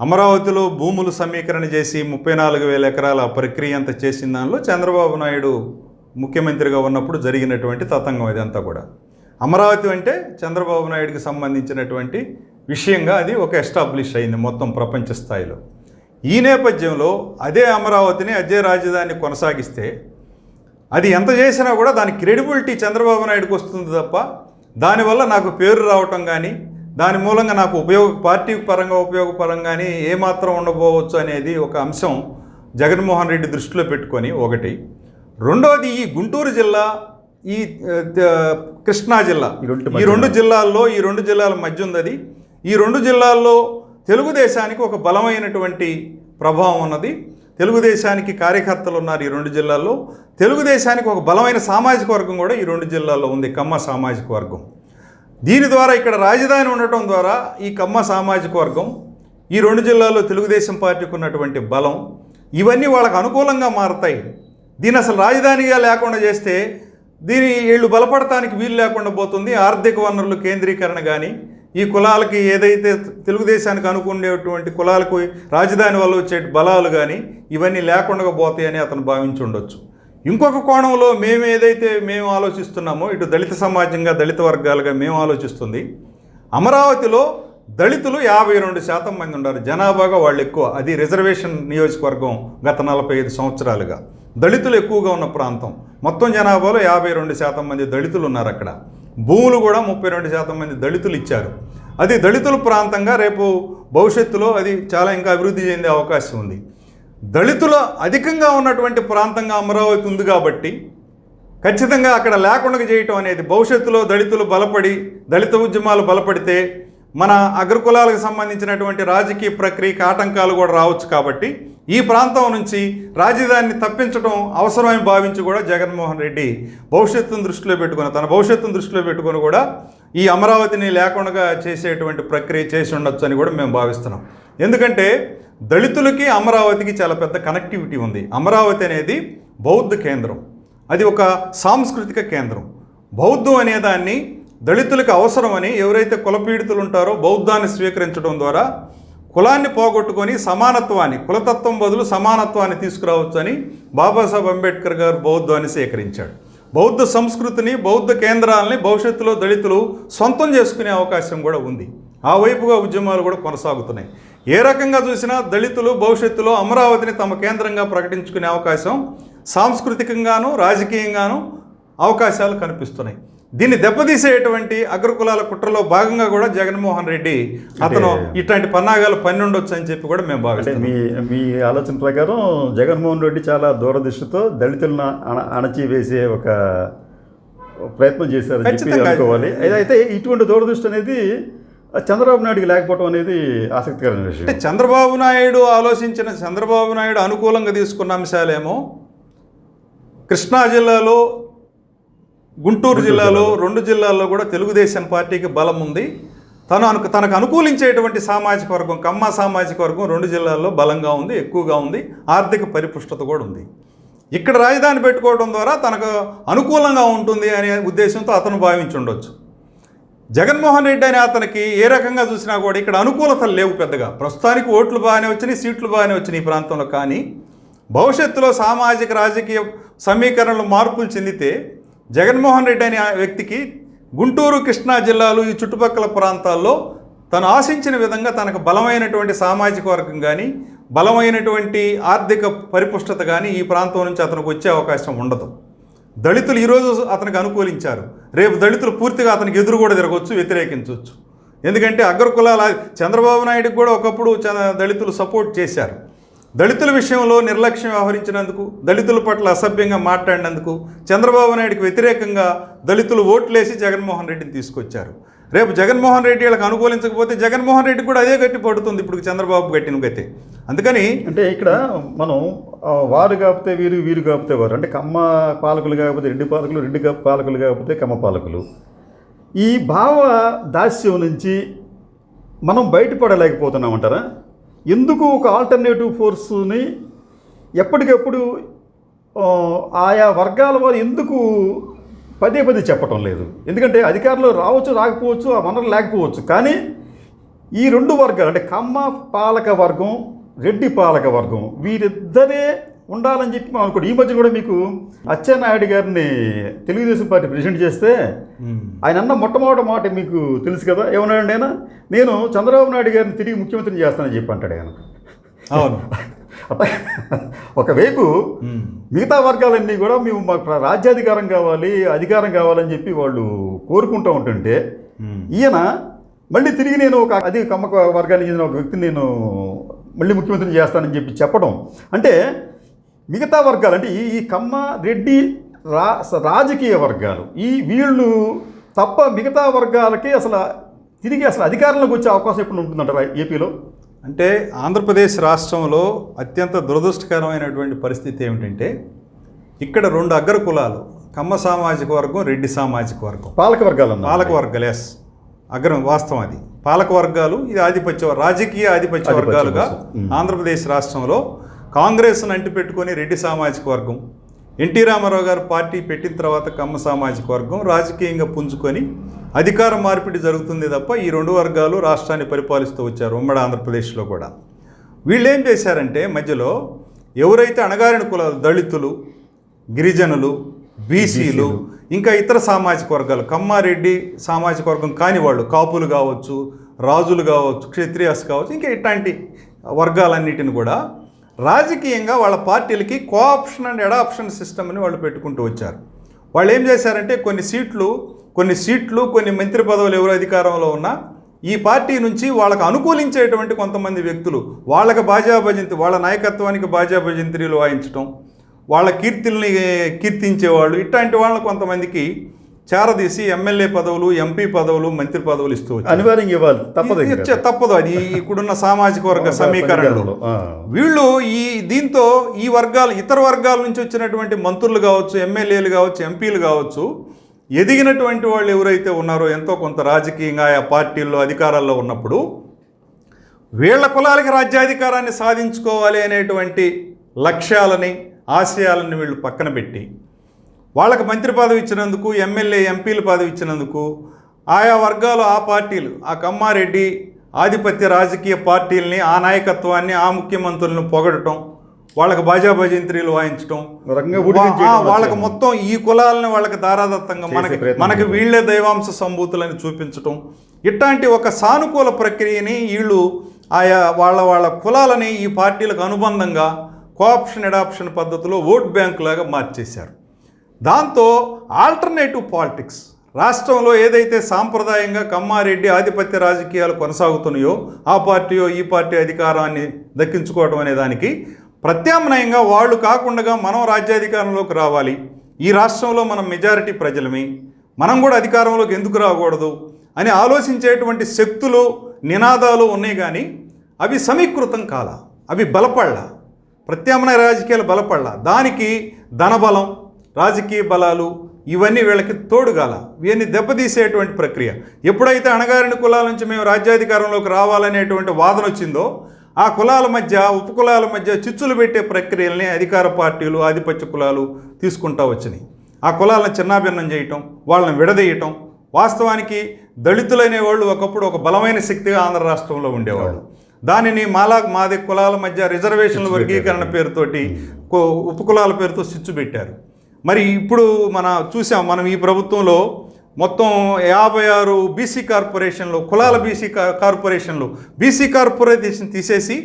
అమరావతిలో భూములు సమీకరణ చేసి 34,000 ఎకరాల ప్రక్రియ అంతా చేసిన దానిలో చంద్రబాబు నాయుడు ముఖ్యమంత్రిగా ఉన్నప్పుడు జరిగినటువంటి తతంగం ఇదంతా కూడా. అమరావతి అంటే చంద్రబాబు నాయుడికి సంబంధించినటువంటి విషయంగా అది ఒక ఎస్టాబ్లిష్ అయింది మొత్తం ప్రపంచ స్థాయిలో. ఈ నేపథ్యంలో అదే అమరావతిని, అదే రాజధానిని కొనసాగిస్తే అది ఎంత చేసినా కూడా దాని క్రెడిబిలిటీ చంద్రబాబు నాయుడుకి వస్తుంది తప్ప, దానివల్ల నాకు పేరు రావటం కానీ, దాని మూలంగా నాకు పార్టీ పరంగా ఉపయోగపరంగానే ఏమాత్రం ఉండబోవచ్చు అనేది ఒక అంశం జగన్మోహన్ రెడ్డి దృష్టిలో పెట్టుకొని ఒకటి. రెండోది, ఈ గుంటూరు జిల్లా, ఈ కృష్ణా జిల్లా, ఈ రెండు జిల్లాల మధ్య ఉంది అది. ఈ 2 జిల్లాల్లో తెలుగుదేశానికి ఒక బలమైనటువంటి ప్రభావం ఉన్నది. తెలుగుదేశానికి కార్యకర్తలు ఉన్నారు ఈ 2 జిల్లాల్లో. తెలుగుదేశానికి ఒక బలమైన సామాజిక వర్గం కూడా ఈ 2 జిల్లాల్లో ఉంది, కమ్మ సామాజిక వర్గం. దీని ద్వారా ఇక్కడ రాజధాని ఉండటం ద్వారా ఈ కమ్మ సామాజిక వర్గం, ఈ 2 జిల్లాల్లో తెలుగుదేశం పార్టీకి ఉన్నటువంటి బలం, ఇవన్నీ వాళ్ళకు అనుకూలంగా మారతాయి. దీని అసలు రాజధానిగా లేకుండా చేస్తే వీళ్ళు బలపడటానికి వీలు లేకుండా పోతుంది. ఆర్థిక వనరులు కేంద్రీకరణ కానీ, ఈ కులాలకి ఏదైతే తెలుగుదేశానికి అనుకునేటువంటి కులాలకు రాజధాని వల్ల వచ్చే బలాలు కానీ ఇవన్నీ లేకుండా పోతాయని అతను భావించి ఉండొచ్చు. ఇంకొక కోణంలో మేము ఆలోచిస్తున్నామో, ఇటు దళిత సమాజంగా, దళిత వర్గాలుగా మేము ఆలోచిస్తుంది, అమరావతిలో దళితులు 52% మంది ఉన్నారు. జనాభాగా వాళ్ళు ఎక్కువ. అది రిజర్వేషన్ నియోజకవర్గం. గత 45 సంవత్సరాలుగా దళితులు ఎక్కువగా ఉన్న ప్రాంతం. మొత్తం జనాభాలో 52% మంది దళితులు ఉన్నారు అక్కడ. భూములు కూడా 32% మంది దళితులు ఇచ్చారు. అది దళితుల ప్రాంతంగా రేపు భవిష్యత్తులో అది చాలా ఇంకా అభివృద్ధి చెందే అవకాశం ఉంది. దళితులు అధికంగా ఉన్నటువంటి ప్రాంతంగా అమరావతి ఉంది కాబట్టి ఖచ్చితంగా అక్కడ లేకుండా చేయటం అనేది, భవిష్యత్తులో దళితులు బలపడి, దళిత ఉద్యమాలు బలపడితే మన అగ్రకులాలకు సంబంధించినటువంటి రాజకీయ ప్రక్రియకి ఆటంకాలు కూడా రావచ్చు. కాబట్టి ఈ ప్రాంతం నుంచి రాజధానిని తప్పించడం అవసరమని భావించి కూడా జగన్మోహన్ రెడ్డి తన భవిష్యత్తును దృష్టిలో పెట్టుకొని కూడా ఈ అమరావతిని లేకుండా చేసేటువంటి ప్రక్రియ చేసి ఉండొచ్చు అని కూడా మేము భావిస్తున్నాం. ఎందుకంటే దళితులకి అమరావతికి చాలా పెద్ద కనెక్టివిటీ ఉంది. అమరావతి అనేది బౌద్ధ కేంద్రం, అది ఒక సాంస్కృతిక కేంద్రం. బౌద్ధం అనేదాన్ని దళితులకు అవసరమని ఎవరైతే కులపీడితులు ఉంటారో బౌద్ధాన్ని స్వీకరించడం ద్వారా కులాన్ని పోగొట్టుకొని సమానత్వాన్ని, కులతత్వం బదులు సమానత్వాన్ని తీసుకురావచ్చు అని బాబాసాహెబ్ అంబేద్కర్ గారు బౌద్ధాన్ని స్వీకరించాడు. బౌద్ధ సంస్కృతిని, బౌద్ధ కేంద్రాలని భవిష్యత్తులో దళితులు సొంతం చేసుకునే అవకాశం కూడా ఉంది. ఆ వైపుగా ఉద్యమాలు కూడా కొనసాగుతున్నాయి. ఏ రకంగా చూసినా దళితులు భవిష్యత్తులో అమరావతిని తమ కేంద్రంగా ప్రకటించుకునే అవకాశం సాంస్కృతికంగాను రాజకీయంగాను అవకాశాలు కనిపిస్తున్నాయి. దీన్ని దెబ్బతీసేటువంటి అగ్రకులాల కుట్రలో భాగంగా కూడా జగన్మోహన్ రెడ్డి అతను ఇట్లాంటి పన్నాగాలు పన్నుండొచ్చు అని చెప్పి కూడా మేము భావిస్తాం. మీ ఆలోచన ప్రకారం జగన్మోహన్ రెడ్డి చాలా దూరదృష్టితో దళితులను అణచివేసే ఒక ప్రయత్నం చేశారని చెప్పి అనుకోవాలి. అయితే ఇటువంటి దూరదృష్టి అనేది చంద్రబాబు నాయుడుకి లేకపోవడం అనేది ఆసక్తికరమైన విషయం. అంటే చంద్రబాబు నాయుడు అనుకూలంగా తీసుకున్న అంశాలేమో కృష్ణా జిల్లాలో, గుంటూరు జిల్లాలో, 2 జిల్లాల్లో కూడా తెలుగుదేశం పార్టీకి బలం ఉంది. తనకు అనుకూలించేటువంటి సామాజిక వర్గం, కమ్మ సామాజిక వర్గం 2 జిల్లాల్లో బలంగా ఉంది, ఎక్కువగా ఉంది, ఆర్థిక పరిపుష్టత కూడా ఉంది. ఇక్కడ రాజధాని పెట్టుకోవడం ద్వారా తనకు అనుకూలంగా ఉంటుంది అనే ఉద్దేశంతో అతను భావించి ఉండొచ్చు. జగన్మోహన్ రెడ్డి అనే అతనికి ఏ రకంగా చూసినా కూడా ఇక్కడ అనుకూలతలు లేవు పెద్దగా. ప్రస్తుతానికి ఓట్లు బాగానే వచ్చినాయి, సీట్లు బాగానే వచ్చినాయి ఈ ప్రాంతంలో. కానీ భవిష్యత్తులో సామాజిక రాజకీయ సమీకరణలు మార్పులు చెందితే జగన్మోహన్ రెడ్డి అనే వ్యక్తికి గుంటూరు, కృష్ణా జిల్లాలు, ఈ చుట్టుపక్కల ప్రాంతాల్లో తను ఆశించిన విధంగా తనకు బలమైనటువంటి సామాజిక వర్గం కానీ, బలమైనటువంటి ఆర్థిక పరిపుష్టత కానీ ఈ ప్రాంతం నుంచి అతనికి వచ్చే అవకాశం ఉండదు. దళితులు ఈరోజు అతనికి అనుకూలించారు, రేపు దళితులు పూర్తిగా అతనికి ఎదురు కూడా తిరగవచ్చు, వ్యతిరేకించవచ్చు. ఎందుకంటే అగ్రకులాల చంద్రబాబు నాయుడుకి కూడా ఒకప్పుడు దళితులు సపోర్ట్ చేశారు. దళితుల విషయంలో నిర్లక్ష్యం వ్యవహరించినందుకు, దళితుల పట్ల అసభ్యంగా మాట్లాడినందుకు చంద్రబాబు నాయుడుకి వ్యతిరేకంగా దళితులు ఓట్లేసి జగన్మోహన్ రెడ్డిని తీసుకొచ్చారు. రేపు జగన్మోహన్ రెడ్డి వాళ్ళకి అనుకూలించకపోతే జగన్మోహన్ రెడ్డి కూడా అదే గట్టి పడుతుంది, ఇప్పుడు చంద్రబాబు గట్టిన గతి. అందుకని అంటే ఇక్కడ మనం వారు కాకపోతే వీరు, వీరు కాకపోతే వారు, అంటే కమ్మ పాలకులు కాకపోతే రెడ్డి పాలకులు, రెడ్డి పాలకులు కాకపోతే కమ్మ పాలకులు, ఈ భావ దాస్యం నుంచి మనం బయటపడలేకపోతున్నామంటారా? ఎందుకు ఒక ఆల్టర్నేటివ్ ఫోర్స్ని ఎప్పటికప్పుడు ఆయా వర్గాల వారు ఎందుకు పదే పదే చెప్పటం లేదు? ఎందుకంటే అధికారులు రావచ్చు, రాకపోవచ్చు, ఆ వనరులు లేకపోవచ్చు, కానీ ఈ 2 వర్గాలు అంటే కమ్మ పాలక వర్గం, రెడ్డి పాలక వర్గం, వీరిద్దరే ఉండాలని చెప్పి మనం అనుకోండి. ఈ మధ్య కూడా మీకు అచ్చెన్నాయుడు గారిని తెలుగుదేశం పార్టీ ప్రెసిడెంట్ చేస్తే ఆయన అన్న మొట్టమొదటి మాట మీకు తెలుసు కదా, ఏమన్నాడు? నేను చంద్రబాబు నాయుడు గారిని తిరిగి ముఖ్యమంత్రిని చేస్తానని చెప్పి అంటాడు ఆయన. అవును. ఒకవైపు మిగతా వర్గాలన్నీ కూడా మేము మాకు రాజ్యాధికారం కావాలి, అధికారం కావాలని చెప్పి వాళ్ళు కోరుకుంటూ ఉంటుంటే, ఈయన మళ్ళీ తిరిగి నేను అది కమ్మ వర్గానికి చెందిన ఒక వ్యక్తిని నేను మళ్ళీ ముఖ్యమంత్రిని చేస్తానని చెప్పి చెప్పడం అంటే మిగతా వర్గాలు అంటే ఈ కమ్మ, రెడ్డి, రాజకీయ వర్గాలు, వీళ్ళు తప్ప మిగతా వర్గాలకి తిరిగి అధికారంలోకి వచ్చే అవకాశం ఎప్పుడు ఉంటుందంటారా ఏపీలో? అంటే ఆంధ్రప్రదేశ్ రాష్ట్రంలో అత్యంత దురదృష్టకరమైనటువంటి పరిస్థితి ఏమిటంటే ఇక్కడ 2 అగ్ర కులాలు, కమ్మ సామాజిక వర్గం, రెడ్డి సామాజిక వర్గం, పాలక వర్గాలు ఎస్ అగ్రం, వాస్తవం అది. పాలక వర్గాలు, ఇది రాజకీయ ఆధిపత్య వర్గాలుగా ఆంధ్రప్రదేశ్ రాష్ట్రంలో కాంగ్రెస్ను అంటిపెట్టుకొని రెడ్డి సామాజిక వర్గం, ఎన్టీ రామారావు గారు పార్టీ పెట్టిన తర్వాత కమ్మ సామాజిక వర్గం రాజకీయంగా పుంజుకొని అధికార మార్పిడి జరుగుతుంది తప్ప ఈ 2 వర్గాలు రాష్ట్రాన్ని పరిపాలిస్తూ వచ్చారు ఉమ్మడి ఆంధ్రప్రదేశ్లో కూడా. వీళ్ళు ఏం చేశారంటే మధ్యలో ఎవరైతే అణగారిన కులాలు, దళితులు, గిరిజనులు, బీసీలు, ఇంకా ఇతర సామాజిక వర్గాలు, కమ్మ, రెడ్డి సామాజిక వర్గం కాని వాళ్ళు, కాపులు కావచ్చు, రాజులు కావచ్చు, క్షత్రియాస్ కావచ్చు, ఇంకా ఇట్లాంటి వర్గాలన్నిటిని కూడా రాజకీయంగా వాళ్ళ పార్టీలకి కోఆప్షన్ అండ్ అడాప్షన్ సిస్టమ్ అని వాళ్ళు పెట్టుకుంటూ వచ్చారు. వాళ్ళు ఏం చేశారంటే కొన్ని సీట్లు కొన్ని మంత్రి పదవులు ఎవరు అధికారంలో ఉన్నా ఈ పార్టీ నుంచి వాళ్ళకు అనుకూలించేటువంటి కొంతమంది వ్యక్తులు వాళ్ళకి బాజాభజంతి, వాళ్ళ నాయకత్వానికి బాజాభజంత్రీలు వాయించడం, వాళ్ళ కీర్తిల్ని కీర్తించేవాళ్ళు, ఇట్లాంటి వాళ్ళని కొంతమందికి చేరదీసి ఎమ్మెల్యే పదవులు, ఎంపీ పదవులు, మంత్రి పదవులు ఇస్తూ అనివార్యంగా ఇవ్వాలి, తప్పదు. అది ఇప్పుడున్న సామాజిక వర్గ సమీకరణలో వీళ్ళు దీంతో ఈ వర్గాలు, ఇతర వర్గాల నుంచి వచ్చినటువంటి మంత్రులు కావచ్చు, ఎమ్మెల్యేలు కావచ్చు, ఎంపీలు కావచ్చు, ఎదిగినటువంటి వాళ్ళు ఎవరైతే ఉన్నారో ఎంతో కొంత రాజకీయంగా ఆ పార్టీల్లో అధికారాల్లో ఉన్నప్పుడు వీళ్ళ కులాలకి రాజ్యాధికారాన్ని సాధించుకోవాలి అనేటువంటి లక్ష్యాలని ఆశయాలని వీళ్ళు పక్కన పెట్టి వాళ్ళకి మంత్రి పదవి ఇచ్చినందుకు, ఎమ్మెల్యే ఎంపీల పదవి ఇచ్చినందుకు ఆయా వర్గాలు, ఆ పార్టీలు, ఆ కమ్మారెడ్డి ఆధిపత్య రాజకీయ పార్టీలని, ఆ నాయకత్వాన్ని, ఆ ముఖ్యమంత్రులను పొగడటం, వాళ్ళకి బాజా భజంత్రీలు వాయించడం, వాళ్ళకి మొత్తం ఈ కులాలని వాళ్ళకి దారాదత్తంగా మనకి వీళ్ళే దైవాంశ సంభూతులని చూపించటం, ఇట్లాంటి ఒక సానుకూల ప్రక్రియని వీళ్ళు ఆయా వాళ్ళ కులాలని ఈ పార్టీలకు అనుబంధంగా కోఆప్షన్ ఎడాప్షన్ పద్ధతిలో ఓట్ బ్యాంకు లాగా మార్చేశారు. దాంతో ఆల్టర్నేటివ్ పాలిటిక్స్, రాష్ట్రంలో ఏదైతే సాంప్రదాయంగా కమ్మారెడ్డి ఆధిపత్య రాజకీయాలు కొనసాగుతున్నాయో ఆ పార్టీయో ఈ పార్టీ అధికారాన్ని దక్కించుకోవడం అనే దానికి ప్రత్యామ్నాయంగా వాళ్ళు కాకుండా మనం రాజ్యాధికారంలోకి రావాలి, ఈ రాష్ట్రంలో మనం మెజారిటీ ప్రజలమే, మనం కూడా అధికారంలోకి ఎందుకు రాకూడదు అని ఆలోచించేటువంటి శక్తులు, నినాదాలు ఉన్నాయి. కానీ అవి సమీకృతం కాల, అవి బలపడలా, ప్రత్యామ్నాయ రాజకీయాలు బలపడలా. దానికి ధనబలం, రాజకీయ బలాలు ఇవన్నీ వీళ్ళకి తోడుగాల, ఇవన్నీ దెబ్బతీసేటువంటి ప్రక్రియ. ఎప్పుడైతే అణగారిన కులాల నుంచి మేము రాజ్యాధికారంలోకి రావాలనేటువంటి వాదన వచ్చిందో ఆ కులాల మధ్య, ఉపకులాల మధ్య చిచ్చులు పెట్టే ప్రక్రియల్ని అధికార పార్టీలు, ఆధిపత్య కులాలు తీసుకుంటూ వచ్చినాయి. ఆ కులాలను చిన్నాభిన్నం చేయటం, వాళ్ళని విడదీయటం. వాస్తవానికి దళితులనే వాళ్ళు ఒకప్పుడు ఒక బలమైన శక్తిగా ఆంధ్ర రాష్ట్రంలో ఉండేవాళ్ళు. దానిని మాది కులాల మధ్య రిజర్వేషన్ల వర్గీకరణ పేరుతోటి, ఉపకులాల పేరుతో చిచ్చు పెట్టారు. మరి ఇప్పుడు మనం ఈ ప్రభుత్వంలో మొత్తం 56 బీసీ కార్పొరేషన్లు, కులాల బీసీ కార్పొరేషన్లు, బీసీ కార్పొరేషన్ తీసేసి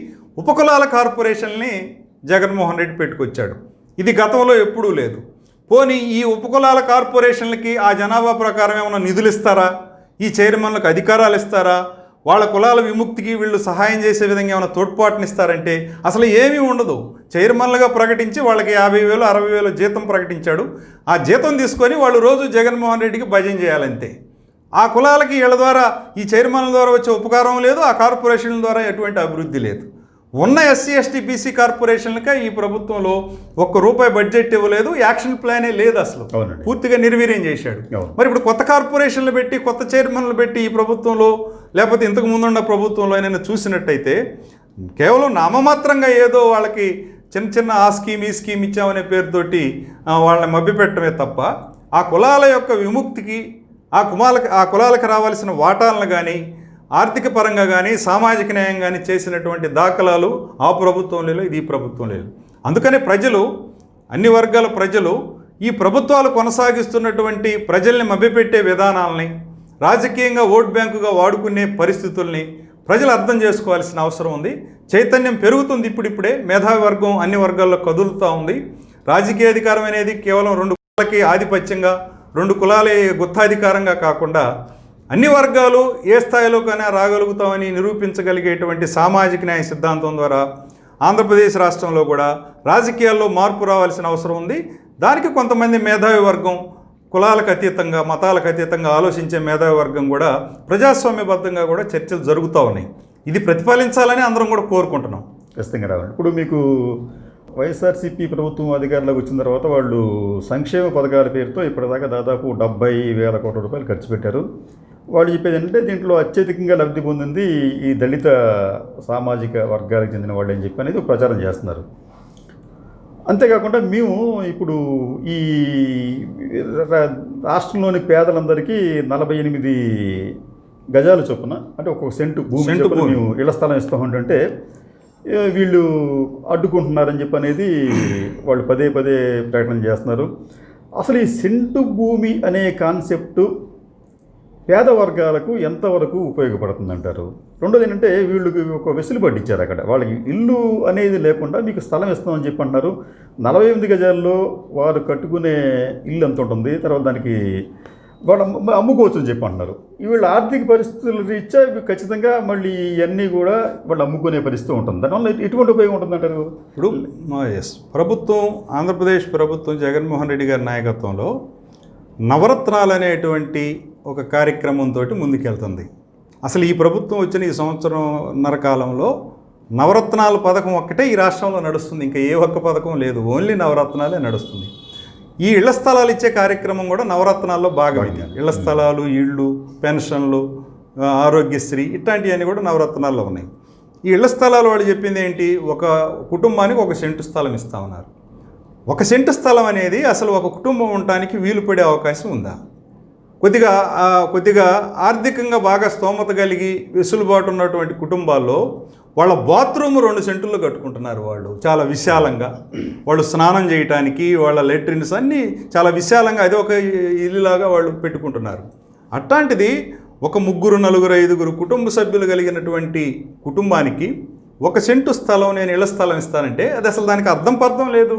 ఉపకులాల కార్పొరేషన్ని జగన్మోహన్ రెడ్డి పెట్టుకొచ్చాడు. ఇది గతంలో ఎప్పుడూ లేదు. పోనీ ఈ ఉపకులాల కార్పొరేషన్లకి ఆ జనాభా ప్రకారం ఏమైనా నిధులు ఇస్తారా, ఈ చైర్మన్లకు అధికారాలు ఇస్తారా, వాళ్ళ కులాల విముక్తికి వీళ్ళు సహాయం చేసే విధంగా ఏమైనా తోడ్పాటునిస్తారంటే అసలు ఏమీ ఉండదు. చైర్మన్లుగా ప్రకటించి వాళ్ళకి 50,000 60,000 జీతం ప్రకటించాడు. ఆ జీతం తీసుకొని వాళ్ళు రోజు జగన్మోహన్ రెడ్డికి భజన చేయాలంతే. ఆ కులాలకి వీళ్ళ ద్వారా, ఈ చైర్మన్ల ద్వారా వచ్చే ఉపకారం లేదు, ఆ కార్పొరేషన్ల ద్వారా ఎటువంటి అభివృద్ధి లేదు. ఉన్న ఎస్సీ ఎస్టీ బీసీ కార్పొరేషన్లకే ఈ ప్రభుత్వంలో ₹1 బడ్జెట్ ఇవ్వలేదు, యాక్షన్ ప్లానే లేదు, అసలు పూర్తిగా నిర్వీర్యం చేశాడు. మరి ఇప్పుడు కొత్త కార్పొరేషన్లు పెట్టి, కొత్త చైర్మన్లు పెట్టి ఈ ప్రభుత్వంలో, లేకపోతే ఇంతకు ముందున్న ప్రభుత్వంలో అయినా చూసినట్టయితే కేవలం నామమాత్రంగా ఏదో వాళ్ళకి చిన్న ఆ స్కీమ్ ఈ స్కీమ్ ఇచ్చామనే పేరుతోటి వాళ్ళని మభ్యపెట్టడమే తప్ప ఆ కులాల యొక్క విముక్తికి, ఆ కులాలకు రావాల్సిన వాటాలను కానీ, ఆర్థిక పరంగా కానీ, సామాజిక న్యాయం కానీ చేసినటువంటి దాఖలాలు ఆ ప్రభుత్వంలో లేదు, ఇది ప్రభుత్వం లేదు. అందుకని ప్రజలు, అన్ని వర్గాల ప్రజలు ఈ ప్రభుత్వాలు కొనసాగిస్తున్నటువంటి ప్రజల్ని మభ్యపెట్టే విధానాలని, రాజకీయంగా ఓట్ బ్యాంకుగా వాడుకునే పరిస్థితుల్ని ప్రజలు అర్థం చేసుకోవాల్సిన అవసరం ఉంది. చైతన్యం పెరుగుతుంది. ఇప్పుడిప్పుడే మేధావి వర్గం అన్ని వర్గాల్లో కదులుతూ ఉంది. రాజకీయ అధికారం అనేది కేవలం 2 కులాలకి ఆధిపత్యంగా, 2 కులాలే గుత్తాధికారంగా కాకుండా అన్ని వర్గాలు ఏ స్థాయిలోకైనా రాగలుగుతామని నిరూపించగలిగేటువంటి సామాజిక న్యాయ సిద్ధాంతం ద్వారా ఆంధ్రప్రదేశ్ రాష్ట్రంలో కూడా రాజకీయాల్లో మార్పు రావాల్సిన అవసరం ఉంది. దానికి కొంతమంది మేధావి వర్గం, కులాలకు అతీతంగా, మతాలకు అతీతంగా ఆలోచించే మేధావి వర్గం కూడా ప్రజాస్వామ్యబద్ధంగా కూడా చర్చలు జరుగుతూ ఉన్నాయి. ఇది ప్రతిఫలించాలని అందరం కూడా కోరుకుంటున్నాం. ఖచ్చితంగా రావాలి. ఇప్పుడు మీకు వైఎస్ఆర్సీపీ ప్రభుత్వం అధికారంలోకి వచ్చిన తర్వాత వాళ్ళు సంక్షేమ పథకాల పేరుతో ఇప్పటిదాకా దాదాపు 70,000 కోట్ల రూపాయలు ఖర్చు పెట్టారు. వాళ్ళు చెప్పేది ఏంటంటే దీంట్లో అత్యధికంగా లబ్ధి పొందింది ఈ దళిత సామాజిక వర్గాలకు చెందిన వాళ్ళు అని చెప్పి అనేది ప్రచారం చేస్తున్నారు. అంతేకాకుండా మేము ఇప్పుడు ఈ రాష్ట్రంలోని పేదలందరికీ 48 గజాలు చొప్పున, అంటే ఒక్కొక్క సెంటు భూమి మేము ఇళ్ల స్థలం ఇస్తామంటే వీళ్ళు అడ్డుకుంటున్నారని చెప్పి అనేది వాళ్ళు పదే ప్రకటన చేస్తున్నారు. అసలు ఈ సెంటు భూమి అనే కాన్సెప్టు పేద వర్గాలకు ఎంతవరకు ఉపయోగపడుతుందంటారు? రెండోది ఏంటంటే వీళ్ళకి ఒక వెసులుబాటు ఇచ్చారు. అక్కడ వాళ్ళకి ఇల్లు అనేది లేకుండా మీకు స్థలం ఇస్తామని చెప్పి అంటున్నారు. 48 గజాల్లో వారు కట్టుకునే ఇల్లు ఎంత ఉంటుంది, తర్వాత దానికి వాళ్ళు అమ్ముకోవచ్చు అని చెప్పి అంటున్నారు. వీళ్ళ ఆర్థిక పరిస్థితులు రీత్యా ఖచ్చితంగా మళ్ళీ ఇవన్నీ కూడా వాళ్ళు అమ్ముకునే పరిస్థితి ఉంటుంది. దానివల్ల ఎటువంటి ఉపయోగం ఉంటుందంటారు? ఇప్పుడు ప్రభుత్వం, ఆంధ్రప్రదేశ్ ప్రభుత్వం జగన్మోహన్ రెడ్డి గారి నాయకత్వంలో నవరత్నాలు అనేటువంటి ఒక కార్యక్రమంతో ముందుకెళ్తుంది. అసలు ఈ ప్రభుత్వం వచ్చిన ఈ సంవత్సరంన్నర కాలంలో నవరత్నాల పథకం ఒక్కటే ఈ రాష్ట్రంలో నడుస్తుంది. ఇంకా ఏ ఒక్క పథకం లేదు, ఓన్లీ నవరత్నాలే నడుస్తుంది. ఈ ఇళ్ల స్థలాలు ఇచ్చే కార్యక్రమం కూడా నవరత్నాల్లో భాగమైంది. ఇళ్ల స్థలాలు, ఇళ్ళు, పెన్షన్లు, ఆరోగ్యశ్రీ ఇట్లాంటివన్నీ కూడా నవరత్నాల్లో ఉన్నాయి. ఈ ఇళ్ల స్థలాలు వాళ్ళు చెప్పింది ఏంటి, ఒక కుటుంబానికి 1 సెంటు స్థలం ఇస్తామన్నారు. 1 సెంటు స్థలం అనేది అసలు ఒక కుటుంబం ఉండటానికి వీలు పడే అవకాశం ఉందా? కొద్దిగా ఆర్థికంగా బాగా స్తోమత కలిగి వెసులుబాటు ఉన్నటువంటి కుటుంబాల్లో వాళ్ళ బాత్రూమ్ 2 సెంటుల్లో కట్టుకుంటున్నారు. వాళ్ళు చాలా విశాలంగా, వాళ్ళు స్నానం చేయటానికి వాళ్ళ లెట్రిన్స్ అన్నీ చాలా విశాలంగా అది ఒక ఇల్లులాగా వాళ్ళు పెట్టుకుంటున్నారు. అట్లాంటిది ఒక 3, 4, 5 కుటుంబ సభ్యులు కలిగినటువంటి కుటుంబానికి 1 సెంటు స్థలం నేను ఇళ్ల స్థలం ఇస్తానంటే అది అసలు దానికి అర్థం లేదు.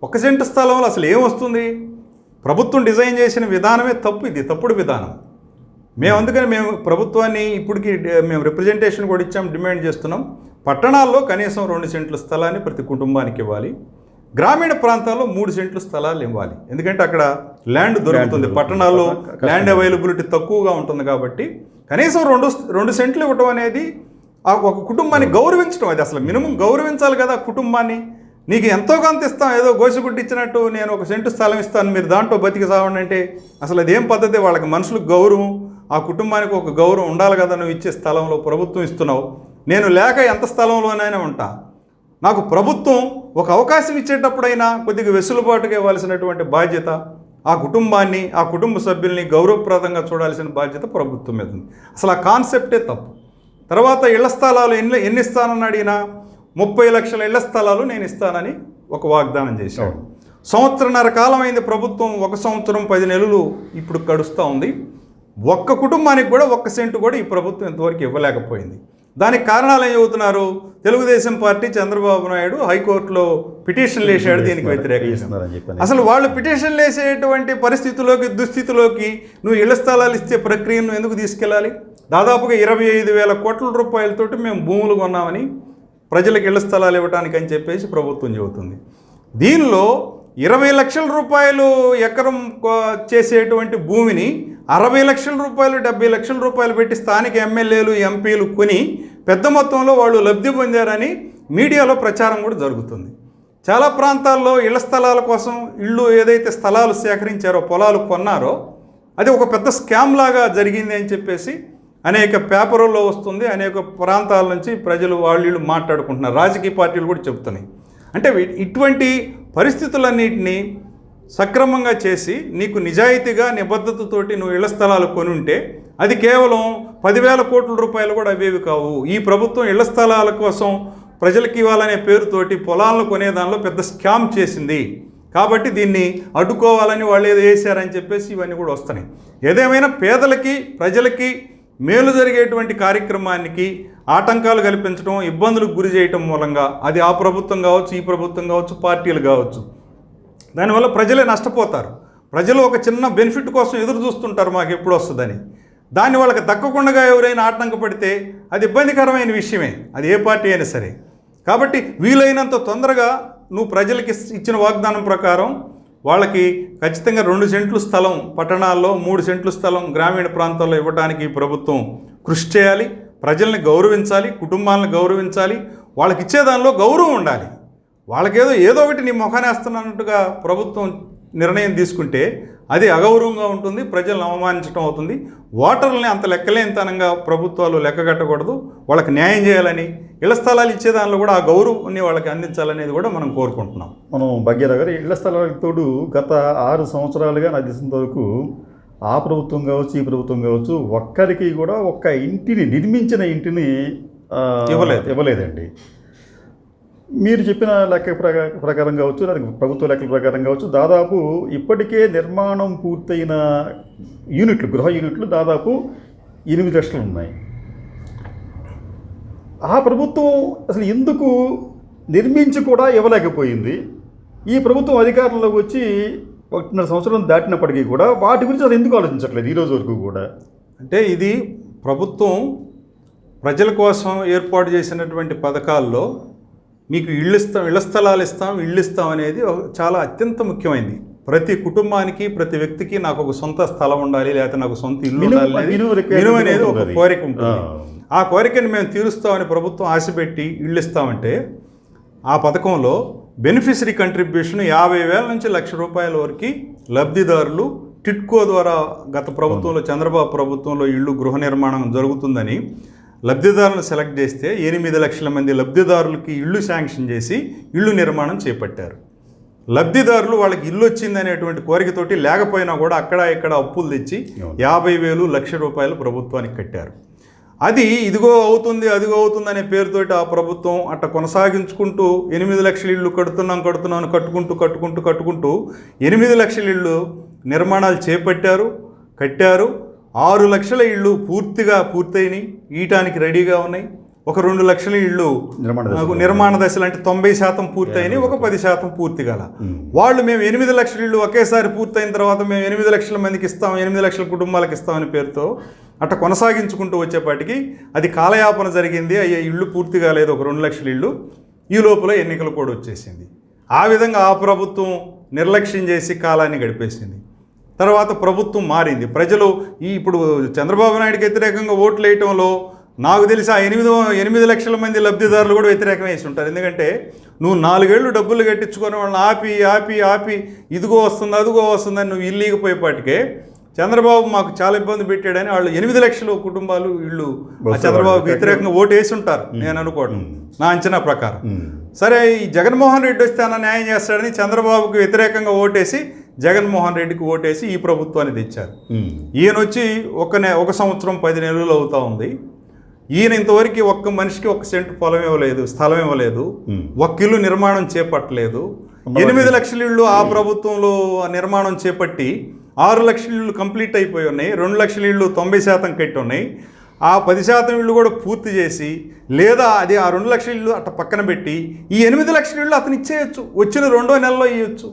1 సెంటు స్థలంలో అసలు ఏమొస్తుంది? ప్రభుత్వం డిజైన్ చేసిన విధానమే తప్పు. ఇది తప్పుడు విధానం. అందుకని మేము ప్రభుత్వాన్ని ఇప్పటికీ మేము రిప్రజెంటేషన్ కూడా ఇచ్చాం, డిమాండ్ చేస్తున్నాం. పట్టణాల్లో కనీసం 2 సెంట్ల స్థలాన్ని ప్రతి కుటుంబానికి ఇవ్వాలి. గ్రామీణ ప్రాంతాల్లో 3 సెంట్ల స్థలాలు ఇవ్వాలి. ఎందుకంటే అక్కడ ల్యాండ్ దొరుకుతుంది. పట్టణాల్లో ల్యాండ్ అవైలబిలిటీ తక్కువగా ఉంటుంది కాబట్టి కనీసం 2 సెంట్లు ఇవ్వటం అనేది ఒక కుటుంబాన్ని గౌరవించడం. అది అసలు మినిమం గౌరవించాలి కదా కుటుంబాన్ని. నీకు ఎంతో కొంత ఇస్తాం, ఏదో గోసిగుడ్డు ఇచ్చినట్టు నేను 1 సెంటు స్థలం ఇస్తాను, మీరు దాంట్లో బతికి సావండి అంటే అసలు అదేం పద్ధతి? వాళ్ళకి మనుషులకు గౌరవం, ఆ కుటుంబానికి ఒక గౌరవం ఉండాలి కదా. నువ్వు ఇచ్చే స్థలంలో ప్రభుత్వం ఇస్తున్నావు, నేను లేక ఎంత స్థలంలోనైనా ఉంటా. నాకు ప్రభుత్వం ఒక అవకాశం ఇచ్చేటప్పుడైనా కొద్దిగా వెసులుబాటుగా ఇవ్వాల్సినటువంటి బాధ్యత, ఆ కుటుంబాన్ని, ఆ కుటుంబ సభ్యుల్ని గౌరవప్రదంగా చూడాల్సిన బాధ్యత ప్రభుత్వం మీద ఉంది. అసలు ఆ కాన్సెప్టే తప్పు. తర్వాత ఇళ్ల స్థలాలు ఎన్ని ఇస్తానని అడిగినా 30 లక్షల ఇళ్ల స్థలాలు నేను ఇస్తానని ఒక వాగ్దానం చేశాడు. 1.5 సంవత్సరం కాలం అయింది ప్రభుత్వం, 1 సంవత్సరం 10 నెలలు ఇప్పుడు గడుస్తూ ఉంది. ఒక్క కుటుంబానికి కూడా 1 సెంటు కూడా ఈ ప్రభుత్వం ఇంతవరకు ఇవ్వలేకపోయింది. దానికి కారణాలు ఏం చెబుతున్నారు? తెలుగుదేశం పార్టీ, చంద్రబాబు నాయుడు హైకోర్టులో పిటిషన్లు వేసాడు దీనికి వ్యతిరేకంగా. అసలు వాళ్ళు పిటిషన్లు వేసేటువంటి దుస్థితిలోకి నువ్వు ఇళ్ల స్థలాలు ఇచ్చే ప్రక్రియను ఎందుకు తీసుకెళ్ళాలి? దాదాపుగా 25,000 కోట్ల రూపాయలతోటి మేము భూములు కొన్నామని ప్రజలకు ఇళ్ల స్థలాలు ఇవ్వడానికి అని చెప్పేసి ప్రభుత్వం చెబుతుంది. దీనిలో 20 లక్షల రూపాయలు ఎకరం చేసేటువంటి భూమిని 60 లక్షల రూపాయలు, 70 లక్షల రూపాయలు పెట్టి స్థానిక ఎమ్మెల్యేలు, ఎంపీలు కొని పెద్ద మొత్తంలో వాళ్ళు లబ్ధి పొందారని మీడియాలో ప్రచారం కూడా జరుగుతుంది. చాలా ప్రాంతాల్లో ఇళ్ల స్థలాల కోసం ఏదైతే స్థలాలు సేకరించారో, పొలాలు కొన్నారో అది ఒక పెద్ద స్కామ్ లాగా జరిగింది అని చెప్పేసి అనేక పేపర్లలో వస్తుంది. అనేక ప్రాంతాల నుంచి ప్రజలు వాళ్ళు మాట్లాడుకుంటున్నారు. రాజకీయ పార్టీలు కూడా చెబుతున్నాయి. అంటే ఇటువంటి పరిస్థితులన్నింటినీ సక్రమంగా చేసి నీకు నిజాయితీగా నిబద్ధతతోటి నువ్వు ఇళ్ల స్థలాలు కొని ఉంటే అది కేవలం 10,000 కోట్ల రూపాయలు కూడా అవేవి కావు. ఈ ప్రభుత్వం ఇళ్ల స్థలాల కోసం ప్రజలకు ఇవ్వాలనే పేరుతోటి పొలాలను కొనే దానిలో పెద్ద స్కామ్ చేసింది. కాబట్టి దీన్ని అడ్డుకోవాలని వాళ్ళు ఏదో వేశారని చెప్పేసి ఇవన్నీ కూడా వస్తున్నాయి. ఏదేమైనా పేదలకి, ప్రజలకి మేలు జరిగేటువంటి కార్యక్రమానికి ఆటంకాలు కల్పించడం, ఇబ్బందులకు గురి చేయటం మూలంగా అది ఆ ప్రభుత్వం కావచ్చు, ఈ ప్రభుత్వం కావచ్చు, పార్టీలు కావచ్చు, దానివల్ల ప్రజలే నష్టపోతారు. ప్రజలు ఒక చిన్న బెనిఫిట్ కోసం ఎదురు చూస్తుంటారు మాకు ఎప్పుడు వస్తుందని. దాన్ని వాళ్ళకి దక్కకుండా ఎవరైనా ఆటంకపడితే అది ఇబ్బందికరమైన విషయమే, అది ఏ పార్టీ అయినా సరే. కాబట్టి వీలైనంత తొందరగా నువ్వు ప్రజలకి ఇచ్చిన వాగ్దానం ప్రకారం వాళ్ళకి ఖచ్చితంగా 2 సెంట్లు స్థలం పట్టణాల్లో, 3 సెంట్లు స్థలం గ్రామీణ ప్రాంతాల్లో ఇవ్వడానికి ఈ ప్రభుత్వం కృషి చేయాలి. ప్రజల్ని గౌరవించాలి, కుటుంబాలను గౌరవించాలి, వాళ్ళకి ఇచ్చే దానిలో గౌరవం ఉండాలి. వాళ్ళకేదో ఒకటి నీ ముఖాన్ని వేస్తున్నట్టుగా ప్రభుత్వం నిర్ణయం తీసుకుంటే అది అగౌరవంగా ఉంటుంది, ప్రజలను అవమానించడం అవుతుంది. ఓటర్లని అంత లెక్కలేనితనంగా ప్రభుత్వాలు లెక్కగట్టకూడదు. వాళ్ళకి న్యాయం చేయాలని, ఇళ్ల స్థలాలు ఇచ్చే దానిలో కూడా ఆ గౌరవాన్ని వాళ్ళకి అందించాలనేది కూడా మనం కోరుకుంటున్నాం. మనం భాగ్యరావు గారు, ఇళ్ల స్థలాలకు తోడు గత 6 సంవత్సరాలుగా నాకు తెలిసినంత వరకు ఆ ప్రభుత్వం కావచ్చు, ఈ ప్రభుత్వం కావచ్చు, ఒక్కరికి కూడా ఒక్క ఇంటిని, నిర్మించిన ఇంటిని ఇవ్వలేదండి. మీరు చెప్పిన లెక్క ప్రకారం కావచ్చు, లేదా ప్రభుత్వ లెక్కల ప్రకారం కావచ్చు, దాదాపు ఇప్పటికే నిర్మాణం పూర్తయిన గృహ యూనిట్లు దాదాపు 8 లక్షలు ఉన్నాయి. ఆ ప్రభుత్వం అసలు ఎందుకు నిర్మించి కూడా ఇవ్వలేకపోయింది? ఈ ప్రభుత్వం అధికారంలోకి వచ్చి 1.5 సంవత్సరం దాటినప్పటికీ కూడా వాటి గురించి అది ఎందుకు ఆలోచించట్లేదు ఈరోజు వరకు కూడా? అంటే ఇది ప్రభుత్వం ప్రజల కోసం ఏర్పాటు చేసినటువంటి పథకాల్లో మీకు ఇళ్ల స్థలాలు ఇస్తాం, ఇళ్ళు ఇస్తాం అనేది చాలా అత్యంత ముఖ్యమైనది. ప్రతి కుటుంబానికి, ప్రతి వ్యక్తికి నాకు ఒక సొంత స్థలం ఉండాలి, లేకపోతే నాకు సొంత ఇల్లు ఉండాలి అనేది ఒక కోరిక ఉంటుంది. ఆ కోరికని మేము తీరుస్తామని ప్రభుత్వం ఆశపెట్టి ఇళ్ళు ఇస్తామంటే ఆ పథకంలో బెనిఫిషరీ కంట్రిబ్యూషన్ 50,000 నుంచి ₹1,00,000 వరకు లబ్ధిదారులు టిట్కో ద్వారా గత ప్రభుత్వంలో, చంద్రబాబు ప్రభుత్వంలో ఇళ్ళు గృహ నిర్మాణం జరుగుతుందని లబ్ధిదారులను సెలెక్ట్ చేస్తే 8 లక్షల మంది లబ్ధిదారులకి ఇళ్ళు శాంక్షన్ చేసి ఇళ్ళు నిర్మాణం చేపట్టారు. లబ్ధిదారులు వాళ్ళకి ఇల్లు వచ్చింది అనేటువంటి కోరికతోటి లేకపోయినా కూడా అక్కడ ఇక్కడ అప్పులు తెచ్చి 50,000 1,00,000 రూపాయలు ప్రభుత్వానికి కట్టారు. అది ఇదిగో అవుతుంది అదిగో అవుతుంది అనే పేరుతోటి ఆ ప్రభుత్వం అట్ట కొనసాగించుకుంటూ 8 లక్షల ఇళ్ళు కట్టుకున్నాం కట్టుకుంటూ 8 లక్షల ఇళ్ళు నిర్మాణాలు చేపట్టారు, కట్టారు. 6 లక్షల ఇళ్ళు పూర్తయినాయి, ఈయటానికి రెడీగా ఉన్నాయి. ఒక 2 లక్షల ఇళ్ళు నిర్మాణ దశలు అంటే 90% పూర్తయినాయి, ఒక 10% పూర్తి గల వాళ్ళు మేము 8 లక్షల ఇళ్ళు ఒకేసారి పూర్తయిన తర్వాత మేము 8 లక్షల మందికి ఇస్తాం, 8 లక్షల కుటుంబాలకు ఇస్తామని పేరుతో అట్లా కొనసాగించుకుంటూ వచ్చేపాటికి అది కాలయాపన జరిగింది. అయ్యే ఇళ్ళు పూర్తి కాలేదు, ఒక 2 లక్షల ఇళ్ళు. ఈ లోపల ఎన్నికలు కూడా వచ్చేసింది. ఆ విధంగా ఆ ప్రభుత్వం నిర్లక్ష్యం చేసి కాలాన్ని గడిపేసింది. తర్వాత ప్రభుత్వం మారింది. ప్రజలు ఇప్పుడు చంద్రబాబు నాయుడుకి వ్యతిరేకంగా ఓట్లు వేయటంలో నాకు తెలిసి ఆ 8 లక్షల మంది లబ్ధిదారులు కూడా వ్యతిరేకం వేసి ఉంటారు. ఎందుకంటే నువ్వు 4 ఏళ్ళు డబ్బులు కట్టించుకొని వాళ్ళని ఆపి ఇదిగో వస్తుంది అదిగో వస్తుందని నువ్వు ఇల్లు ఇగిపోయేపాటికే చంద్రబాబు మాకు చాలా ఇబ్బంది పెట్టాడని వాళ్ళు 8 లక్షల కుటుంబాలు ఇళ్ళు చంద్రబాబుకి వ్యతిరేకంగా ఓటు వేసి ఉంటారు నేను అనుకోవడం, నా అంచనా ప్రకారం. సరే, ఈ జగన్మోహన్ రెడ్డి వస్తే అన్న న్యాయం చేస్తాడని చంద్రబాబుకి వ్యతిరేకంగా ఓటేసి జగన్మోహన్ రెడ్డికి ఓటేసి ఈ ప్రభుత్వాన్ని తెచ్చారు. ఈయన వచ్చి 1 సంవత్సరం 10 నెలలు అవుతా ఉంది. ఈయన ఇంతవరకు ఒక్క మనిషికి 1 సెంటు పొలం ఇవ్వలేదు, స్థలం ఇవ్వలేదు, 1 ఇల్లు నిర్మాణం చేపట్టలేదు. 8 లక్షల ఇళ్ళు ఆ ప్రభుత్వంలో నిర్మాణం చేపట్టి 6 లక్షల ఇళ్ళు కంప్లీట్ అయిపోయి ఉన్నాయి, 2 లక్షల ఇళ్ళు 90% కట్టి ఉన్నాయి. ఆ 10% ఇళ్ళు కూడా పూర్తి చేసి లేదా అది ఆ 2 లక్షల ఇళ్ళు అట్ట పక్కన పెట్టి ఈ 8 లక్షల ఇళ్ళు అతను ఇచ్చేయచ్చు, వచ్చిన 2వ నెలలో ఇవ్వచ్చు.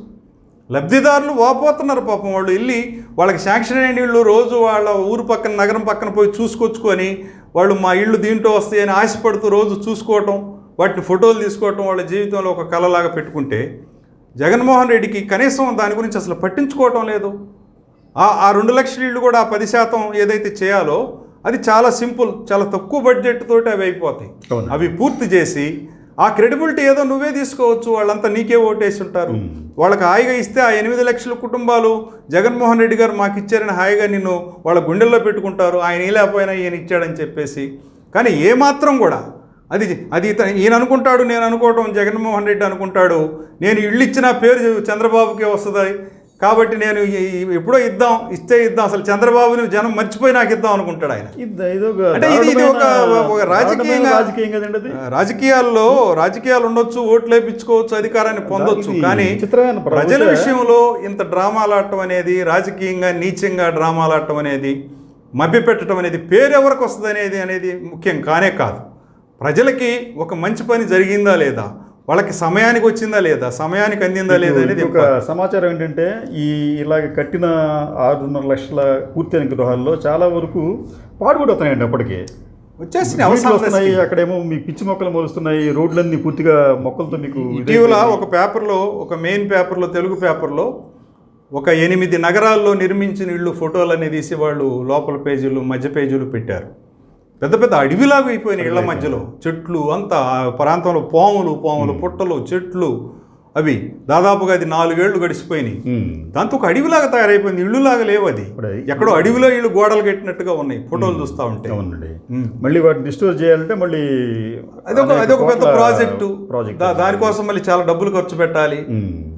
లబ్ధిదారులు వాపోతున్నారు పాపం. వాళ్ళు వెళ్ళి వాళ్ళకి శాంక్షన్ అయిన ఇళ్ళు రోజు వాళ్ళ ఊరు పక్కన నగరం పక్కన పోయి చూసుకొచ్చుకొని వాళ్ళు మా ఇళ్ళు దీంట్లో వస్తాయని ఆశపడుతూ రోజు చూసుకోవటం, వాటిని ఫోటోలు తీసుకోవటం వాళ్ళ జీవితంలో ఒక కళలాగా పెట్టుకుంటే జగన్మోహన్ రెడ్డికి కనీసం దాని గురించి అసలు పట్టించుకోవటం లేదు. ఆ 2 లక్షల ఇళ్ళు కూడా ఆ 10% ఏదైతే చేయాలో అది చాలా సింపుల్, చాలా తక్కువ బడ్జెట్ తోటి అవి అయిపోతాయి. అవి పూర్తి చేసి ఆ క్రెడిబిలిటీ ఏదో నువ్వే తీసుకోవచ్చు, వాళ్ళంతా నీకే ఓటేసి ఉంటారు. వాళ్ళకి హాయిగా ఇస్తే ఆ 8 లక్షల కుటుంబాలు జగన్మోహన్ రెడ్డి గారు మాకు ఇచ్చారని హాయిగా నిన్ను వాళ్ళ గుండెల్లో పెట్టుకుంటారు, ఆయన లేకపోయినా ఈయన ఇచ్చాడని చెప్పేసి. కానీ ఏమాత్రం కూడా అది ఈయన అనుకుంటాడు, నేను అనుకోవటం జగన్మోహన్ రెడ్డి అనుకుంటాడు నేను ఇళ్ళు ఇచ్చిన పేరు చంద్రబాబుకే వస్తుంది కాబట్టి నేను ఎప్పుడో ఇస్తే ఇద్దాం, అసలు చంద్రబాబుని జనం మర్చిపోయి నాకు ఇద్దాం అనుకుంటాడు ఆయన. అంటే ఇది ఒక రాజకీయాలు ఉండొచ్చు, ఓట్లు వేయించుకోవచ్చు, అధికారాన్ని పొందొచ్చు. కానీ ప్రజల విషయంలో ఇంత డ్రామాలాడటం అనేది, రాజకీయంగా నీచంగా డ్రామాలాడటం అనేది, మభ్యపెట్టడం అనేది, పేరు ఎవరికి వస్తుంది అనేది ముఖ్యం కానే కాదు. ప్రజలకి ఒక మంచి పని జరిగిందా లేదా, వాళ్ళకి సమయానికి వచ్చిందా లేదా, సమయానికి అందిందా లేదా అనేది ఒక సమాచారం ఏంటంటే ఇలాగ కట్టిన 6.5 లక్షల పూర్తయిన గృహాల్లో చాలా వరకు పాడుపడుతున్నాయండి. అప్పటికే వచ్చేస్తున్నాయి, అక్కడేమో మీ పిచ్చి మొక్కలు మొలుస్తున్నాయి, రోడ్లన్నీ పూర్తిగా మొక్కలతో. మీకు ఇటీవల ఒక పేపర్లో, ఒక మెయిన్ పేపర్లో, తెలుగు పేపర్లో ఒక 8 నగరాల్లో నిర్మించిన ఇళ్ళు ఫోటోలన్నీ తీసి వాళ్ళు లోపల పేజీలు మధ్య పేజీలు పెట్టారు. పెద్ద పెద్ద అడవిలాగా అయిపోయినాయి ఇళ్ల మధ్యలో, చెట్లు అంతా ప్రాంతంలో పాములు పుట్టలు చెట్లు అవి దాదాపుగా అది 4 ఏళ్ళు గడిచిపోయినాయి. దాంతో ఒక అడవిలాగా తయారైపోయింది, ఇళ్ళులాగా లేవు. అది ఎక్కడో అడవిలో ఇళ్ళు గోడలు కట్టినట్టుగా ఉన్నాయి ఫోటోలు చూస్తూ ఉంటే. అవునండి, మళ్ళీ వాటిని డిస్టోర్ చేయాలంటే మళ్ళీ అదొక పెద్ద ప్రాజెక్టు. దానికోసం మళ్ళీ చాలా డబ్బులు ఖర్చు పెట్టాలి.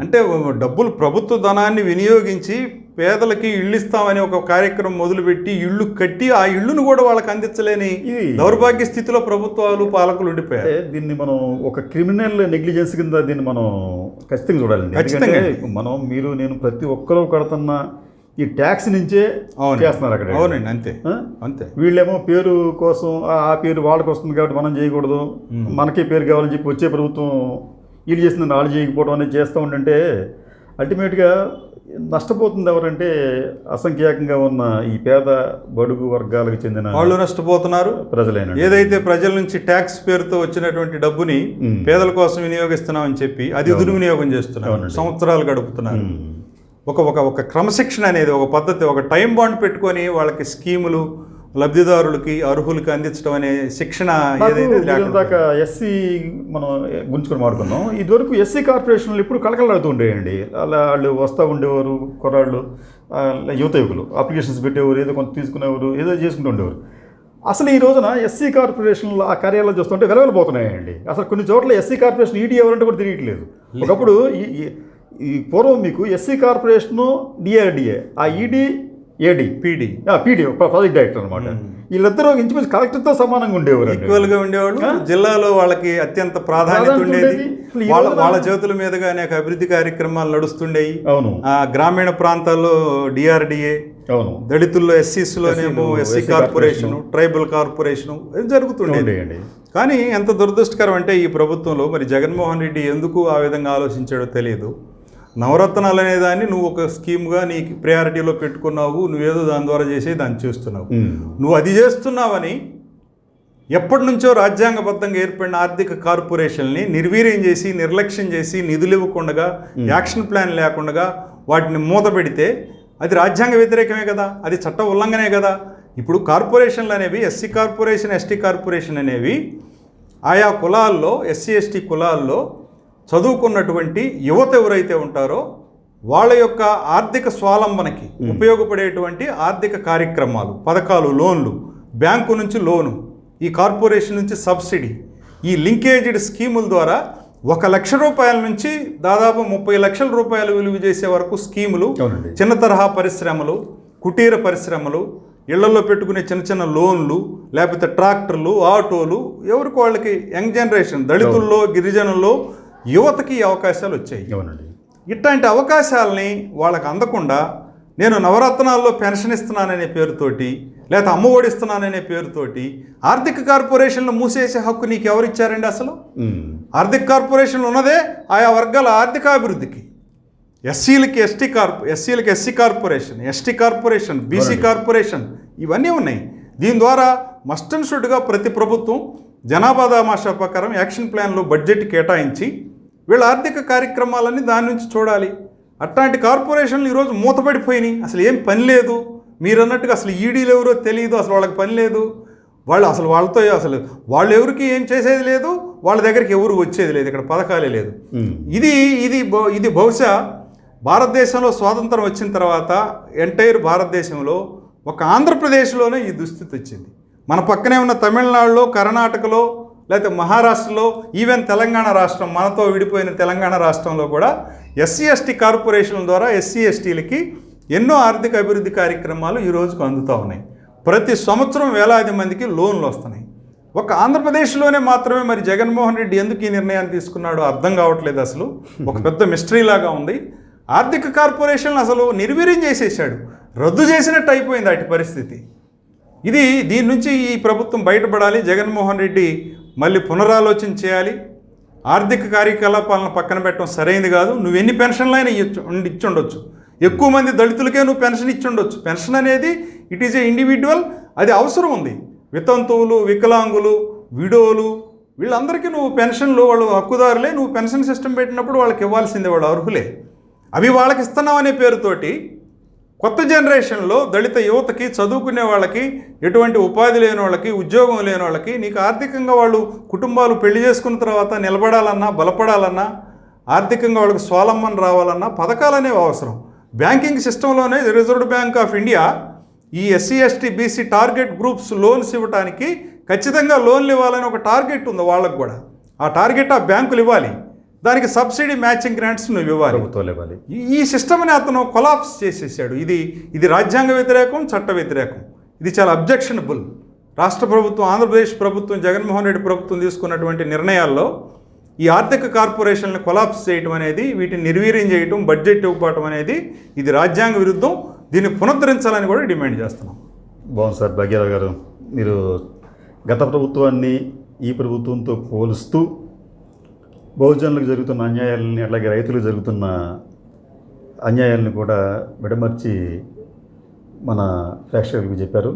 అంటే డబ్బులు ప్రభుత్వ ధనాన్ని వినియోగించి పేదలకి ఇళ్ళు ఇస్తామని ఒక కార్యక్రమం మొదలుపెట్టి ఇళ్ళు కట్టి ఆ ఇళ్ళును కూడా వాళ్ళకి అందించలేని దౌర్భాగ్య స్థితిలో ప్రభుత్వాలు పాలకులు ఉండిపోయారు. దీన్ని మనం ఒక క్రిమినల్ నెగ్లిజెన్స్ కింద దీన్ని మనం ఖచ్చితంగా చూడాలండి. ఎందుకంటే మీరు నేను ప్రతి ఒక్కరూ కడుతున్న ఈ ట్యాక్స్ నుంచే చేస్తున్నారు అక్కడ. అవునండి, అంతే. వీళ్ళేమో పేరు కోసం ఆ పేరు వాళ్ళకి వస్తుంది కాబట్టి మనం చేయకూడదు, మనకే పేరు కావాలని చెప్పి వచ్చే ప్రభుత్వం వీళ్ళు చేసింది వాళ్ళు చేయకపోవడం అనేది చేస్తూ ఉంటుంటే అల్టిమేట్గా నష్టపోతుంది ఎవరంటే అసంఖ్యాకంగా ఉన్న ఈ పేద బడుగు వర్గాలకు చెందిన వాళ్ళు నష్టపోతున్నారు. ప్రజలైన ఏదైతే ప్రజల నుంచి ట్యాక్స్ పేరుతో వచ్చినటువంటి డబ్బుని పేదల కోసం వినియోగిస్తున్నామని చెప్పి అది దుర్వినియోగం చేస్తున్నారు, సంవత్సరాలు గడుపుతున్నారు. ఒక క్రమశిక్షణ అనేది, ఒక పద్ధతి, ఒక టైం బాండ్ పెట్టుకొని వాళ్ళకి స్కీములు లబ్ధిదారులకి అర్హులకి అందించడం అనే శిక్షణ దాకా ఎస్సీ మనం గుంజుకొని మాడుకున్నాం. ఇదివరకు ఎస్సీ కార్పొరేషన్లు ఇప్పుడు కలకలాడుతూ ఉండేయండి. అలా వాళ్ళు వస్తూ ఉండేవారు, కుర్రాళ్ళు యువకులు అప్లికేషన్స్ పెట్టేవారు, ఏదో కొంత తీసుకునేవారు, ఏదో చేసుకుంటూ ఉండేవారు. అసలు ఈ రోజున ఎస్సీ కార్పొరేషన్లో ఆ కార్యాలయాలు చూస్తుంటే వెలవెలబోతున్నాయండి. అసలు కొన్ని చోట్ల ఎస్సీ కార్పొరేషన్ ఈడీ ఎవరంటే కూడా తెలియట్లేదు. ఒకప్పుడు ఈ పూర్వం మీకు ఎస్సీ కార్పొరేషను డిఆర్డిఏ, ఆ ED AD PD PD project director అనమాట. వీళ్ళిద్దరూ ఇంచుమించు కలెక్టర్తో సమానంగా ఉండేవారు, ఈక్వల్గా ఉండేవాళ్ళు. జిల్లాలో వాళ్ళకి అత్యంత ప్రాధాన్యత ఉండేది. వాళ్ళ చేతుల మీదుగా అనేక అభివృద్ధి కార్యక్రమాలు నడుస్తుండేవి. అవును. గ్రామీణ ప్రాంతాల్లో డిఆర్డిఏ, అవును, దళితుల్లో ఎస్సీస్లోనేమో ఎస్సీ కార్పొరేషన్, ట్రైబల్ కార్పొరేషన్ జరుగుతుండేది. కానీ ఎంత దురదృష్టకరం అంటే ఈ ప్రభుత్వంలో మరి జగన్మోహన్ రెడ్డి ఎందుకు ఆ విధంగా ఆలోచించాడో తెలియదు. నవరత్నాలు అనే దాన్ని నువ్వు ఒక స్కీమ్గా నీకు ప్రయారిటీలో పెట్టుకున్నావు, నువ్వేదో దాని ద్వారా చేసి దాన్ని చేస్తున్నావు. నువ్వు అది చేస్తున్నావని ఎప్పటి నుంచో రాజ్యాంగబద్ధంగా ఏర్పడిన ఆర్థిక కార్పొరేషన్ని నిర్వీర్యం చేసి, నిర్లక్ష్యం చేసి, నిధులు ఇవ్వకుండా, యాక్షన్ ప్లాన్ లేకుండా వాటిని మూత పెడితే అది రాజ్యాంగ వ్యతిరేకమే కదా, అది చట్ట ఉల్లంఘనే కదా. ఇప్పుడు కార్పొరేషన్లు అనేవి ఎస్సీ కార్పొరేషన్, ఎస్టీ కార్పొరేషన్ అనేవి ఆయా కులాల్లో, ఎస్సీ ఎస్టీ కులాల్లో చదువుకున్నటువంటి యువత ఎవరైతే ఉంటారో వాళ్ళ యొక్క ఆర్థిక స్వాలంబనకి ఉపయోగపడేటువంటి ఆర్థిక కార్యక్రమాలు, పథకాలు, లోన్లు, బ్యాంకు నుంచి లోను, ఈ కార్పొరేషన్ నుంచి సబ్సిడీ, ఈ లింకేజ్డ్ స్కీముల ద్వారా 1 లక్ష రూపాయల నుంచి దాదాపు 30 లక్షల రూపాయలు విలువ చేసే వరకు స్కీములు, చిన్న తరహా పరిశ్రమలు, కుటీర పరిశ్రమలు, ఇళ్లలో పెట్టుకునే చిన్న చిన్న లోన్లు, లేకపోతే ట్రాక్టర్లు, ఆటోలు, ఎవరికి వాళ్ళకి యంగ్ జనరేషన్, దళితుల్లో, గిరిజనుల్లో, యువతకి ఈ అవకాశాలు వచ్చాయి. ఇట్లాంటి అవకాశాలని వాళ్ళకి అందకుండా నేను నవరత్నాల్లో పెన్షన్ ఇస్తున్నాననే పేరుతోటి, లేదా అమ్మ ఓడిస్తున్నాననే పేరుతోటి ఆర్థిక కార్పొరేషన్లు మూసేసే హక్కు నీకు ఎవరిచ్చారండి? అసలు ఆర్థిక కార్పొరేషన్లు ఉన్నదే ఆయా వర్గాల ఆర్థికాభివృద్ధికి. ఎస్సీలకి SC corporation, ST corporation, BC corporation ఇవన్నీ ఉన్నాయి. దీని ద్వారా మస్ట్ అండ్ షుడ్గా ప్రతి ప్రభుత్వం జనాభా దామాషా ప్రకారం యాక్షన్ ప్లాన్లో బడ్జెట్ కేటాయించి వీళ్ళ ఆర్థిక కార్యక్రమాలన్నీ దాని నుంచి చూడాలి. అట్లాంటి కార్పొరేషన్లు ఈరోజు మూతపడిపోయినాయి. అసలు ఏం పని లేదు. మీరు అన్నట్టుగా అసలు ఈడీలు ఎవరో తెలియదు, అసలు వాళ్ళకి పని లేదు. వాళ్ళతో వాళ్ళు ఎవరికి ఏం చేసేది లేదు, వాళ్ళ దగ్గరికి ఎవరు వచ్చేది లేదు, ఇక్కడ పథకాలే లేదు. ఇది బహుశా భారతదేశంలో స్వాతంత్రం వచ్చిన తర్వాత ఎంటైర్ భారతదేశంలో ఒక ఆంధ్రప్రదేశ్లోనే ఈ దుస్థితి వచ్చింది. మన పక్కనే ఉన్న తమిళనాడులో, కర్ణాటకలో, లేకపోతే మహారాష్ట్రలో, ఈవెన్ తెలంగాణ రాష్ట్రం, మనతో విడిపోయిన తెలంగాణ రాష్ట్రంలో కూడా ఎస్సీ ఎస్టీ కార్పొరేషన్ల ద్వారా ఎస్సీ ఎస్టీలకి ఎన్నో ఆర్థిక అభివృద్ధి కార్యక్రమాలు ఈ రోజుకు అందుతూ ఉన్నాయి. ప్రతి సంవత్సరం వేలాది మందికి లోన్లు వస్తున్నాయి. ఒక ఆంధ్రప్రదేశ్లోనే మాత్రమే మరి జగన్మోహన్ రెడ్డి ఎందుకు ఈ నిర్ణయాన్ని తీసుకున్నాడో అర్థం కావట్లేదు. అసలు ఒక పెద్ద మిస్టరీ లాగా ఉంది. ఆర్థిక కార్పొరేషన్లు అసలు నిర్వీర్యం చేసేసాడు, రద్దు చేసినట్టు అయిపోయింది అటు పరిస్థితి. దీని నుంచి ఈ ప్రభుత్వం బయటపడాలి. జగన్మోహన్ రెడ్డి మళ్ళీ పునరాలోచన చేయాలి. ఆర్థిక కార్యకలాపాలను పక్కన పెట్టడం సరైనది కాదు. నువ్వు ఎన్ని పెన్షన్లైనా ఇచ్చుండొచ్చు, ఎక్కువ మంది దళితులకే నువ్వు పెన్షన్ ఇచ్చుండొచ్చు. పెన్షన్ అనేది ఇట్ ఈజ్ ఏ ఇండివిజువల్, అది అవసరం ఉంది. వితంతువులు, వికలాంగులు, విడోలు, వీళ్ళందరికీ నువ్వు పెన్షన్లు, వాళ్ళు హక్కుదారులే. నువ్వు పెన్షన్ సిస్టమ్ పెట్టినప్పుడు వాళ్ళకి ఇవ్వాల్సిందే, వాళ్ళు అర్హులే. అవి వాళ్ళకి ఇస్తున్నావు అనే పేరుతోటి కొత్త జనరేషన్లో దళిత యువతకి, చదువుకునే వాళ్ళకి, ఎటువంటి ఉపాధి లేని వాళ్ళకి, ఉద్యోగం లేని వాళ్ళకి, నీకు ఆర్థికంగా వాళ్ళు కుటుంబాలు పెళ్లి చేసుకున్న తర్వాత నిలబడాలన్నా, బలపడాలన్నా, ఆర్థికంగా వాళ్ళకి స్వాలంబన రావాలన్నా పథకాలు అనేవి అవసరం. బ్యాంకింగ్ సిస్టంలోనే రిజర్వ్ బ్యాంక్ ఆఫ్ ఇండియా ఈ SC ST BC target groups loans ఇవ్వడానికి ఖచ్చితంగా లోన్లు ఇవ్వాలని ఒక టార్గెట్ ఉంది వాళ్ళకు కూడా. ఆ టార్గెట్ ఆ బ్యాంకులు ఇవ్వాలి. దానికి సబ్సిడీ మ్యాచింగ్ గ్రాంట్స్ నువ్వు ఇవ్వాలి. ఈ సిస్టమ్ని అతను కొలాప్స్ చేసేసాడు. ఇది రాజ్యాంగ వ్యతిరేకం, చట్ట వ్యతిరేకం. ఇది చాలా అబ్జెక్షనబుల్. రాష్ట్ర ప్రభుత్వం, ఆంధ్రప్రదేశ్ ప్రభుత్వం, జగన్మోహన్ రెడ్డి ప్రభుత్వం తీసుకున్నటువంటి నిర్ణయాల్లో ఈ ఆర్థిక కార్పొరేషన్లను కొలాప్స్ చేయడం అనేది, వీటిని నిర్వీర్యం చేయడం, బడ్జెట్ ఇవ్వకపోవడం అనేది ఇది రాజ్యాంగ విరుద్ధం. దీన్ని పునరుద్ధరించాలని కూడా డిమాండ్ చేస్తున్నాం. బాగుంది సార్. భాగ్యరావు గారు, మీరు గత ప్రభుత్వాన్ని ఈ ప్రభుత్వంతో పోలుస్తూ బహుజనులకు జరుగుతున్న అన్యాయాలని, అట్లాగే రైతులకు జరుగుతున్న అన్యాయాలను కూడా విడమర్చి మన ప్రేక్షకులకు చెప్పారు.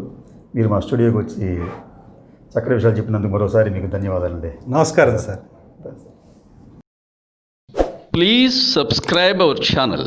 మీరు మా స్టూడియోకి వచ్చి చక్కటి విషయాలు చెప్పినందుకు మరోసారి మీకు ధన్యవాదాలండి. నమస్కారం sir. Please subscribe our channel.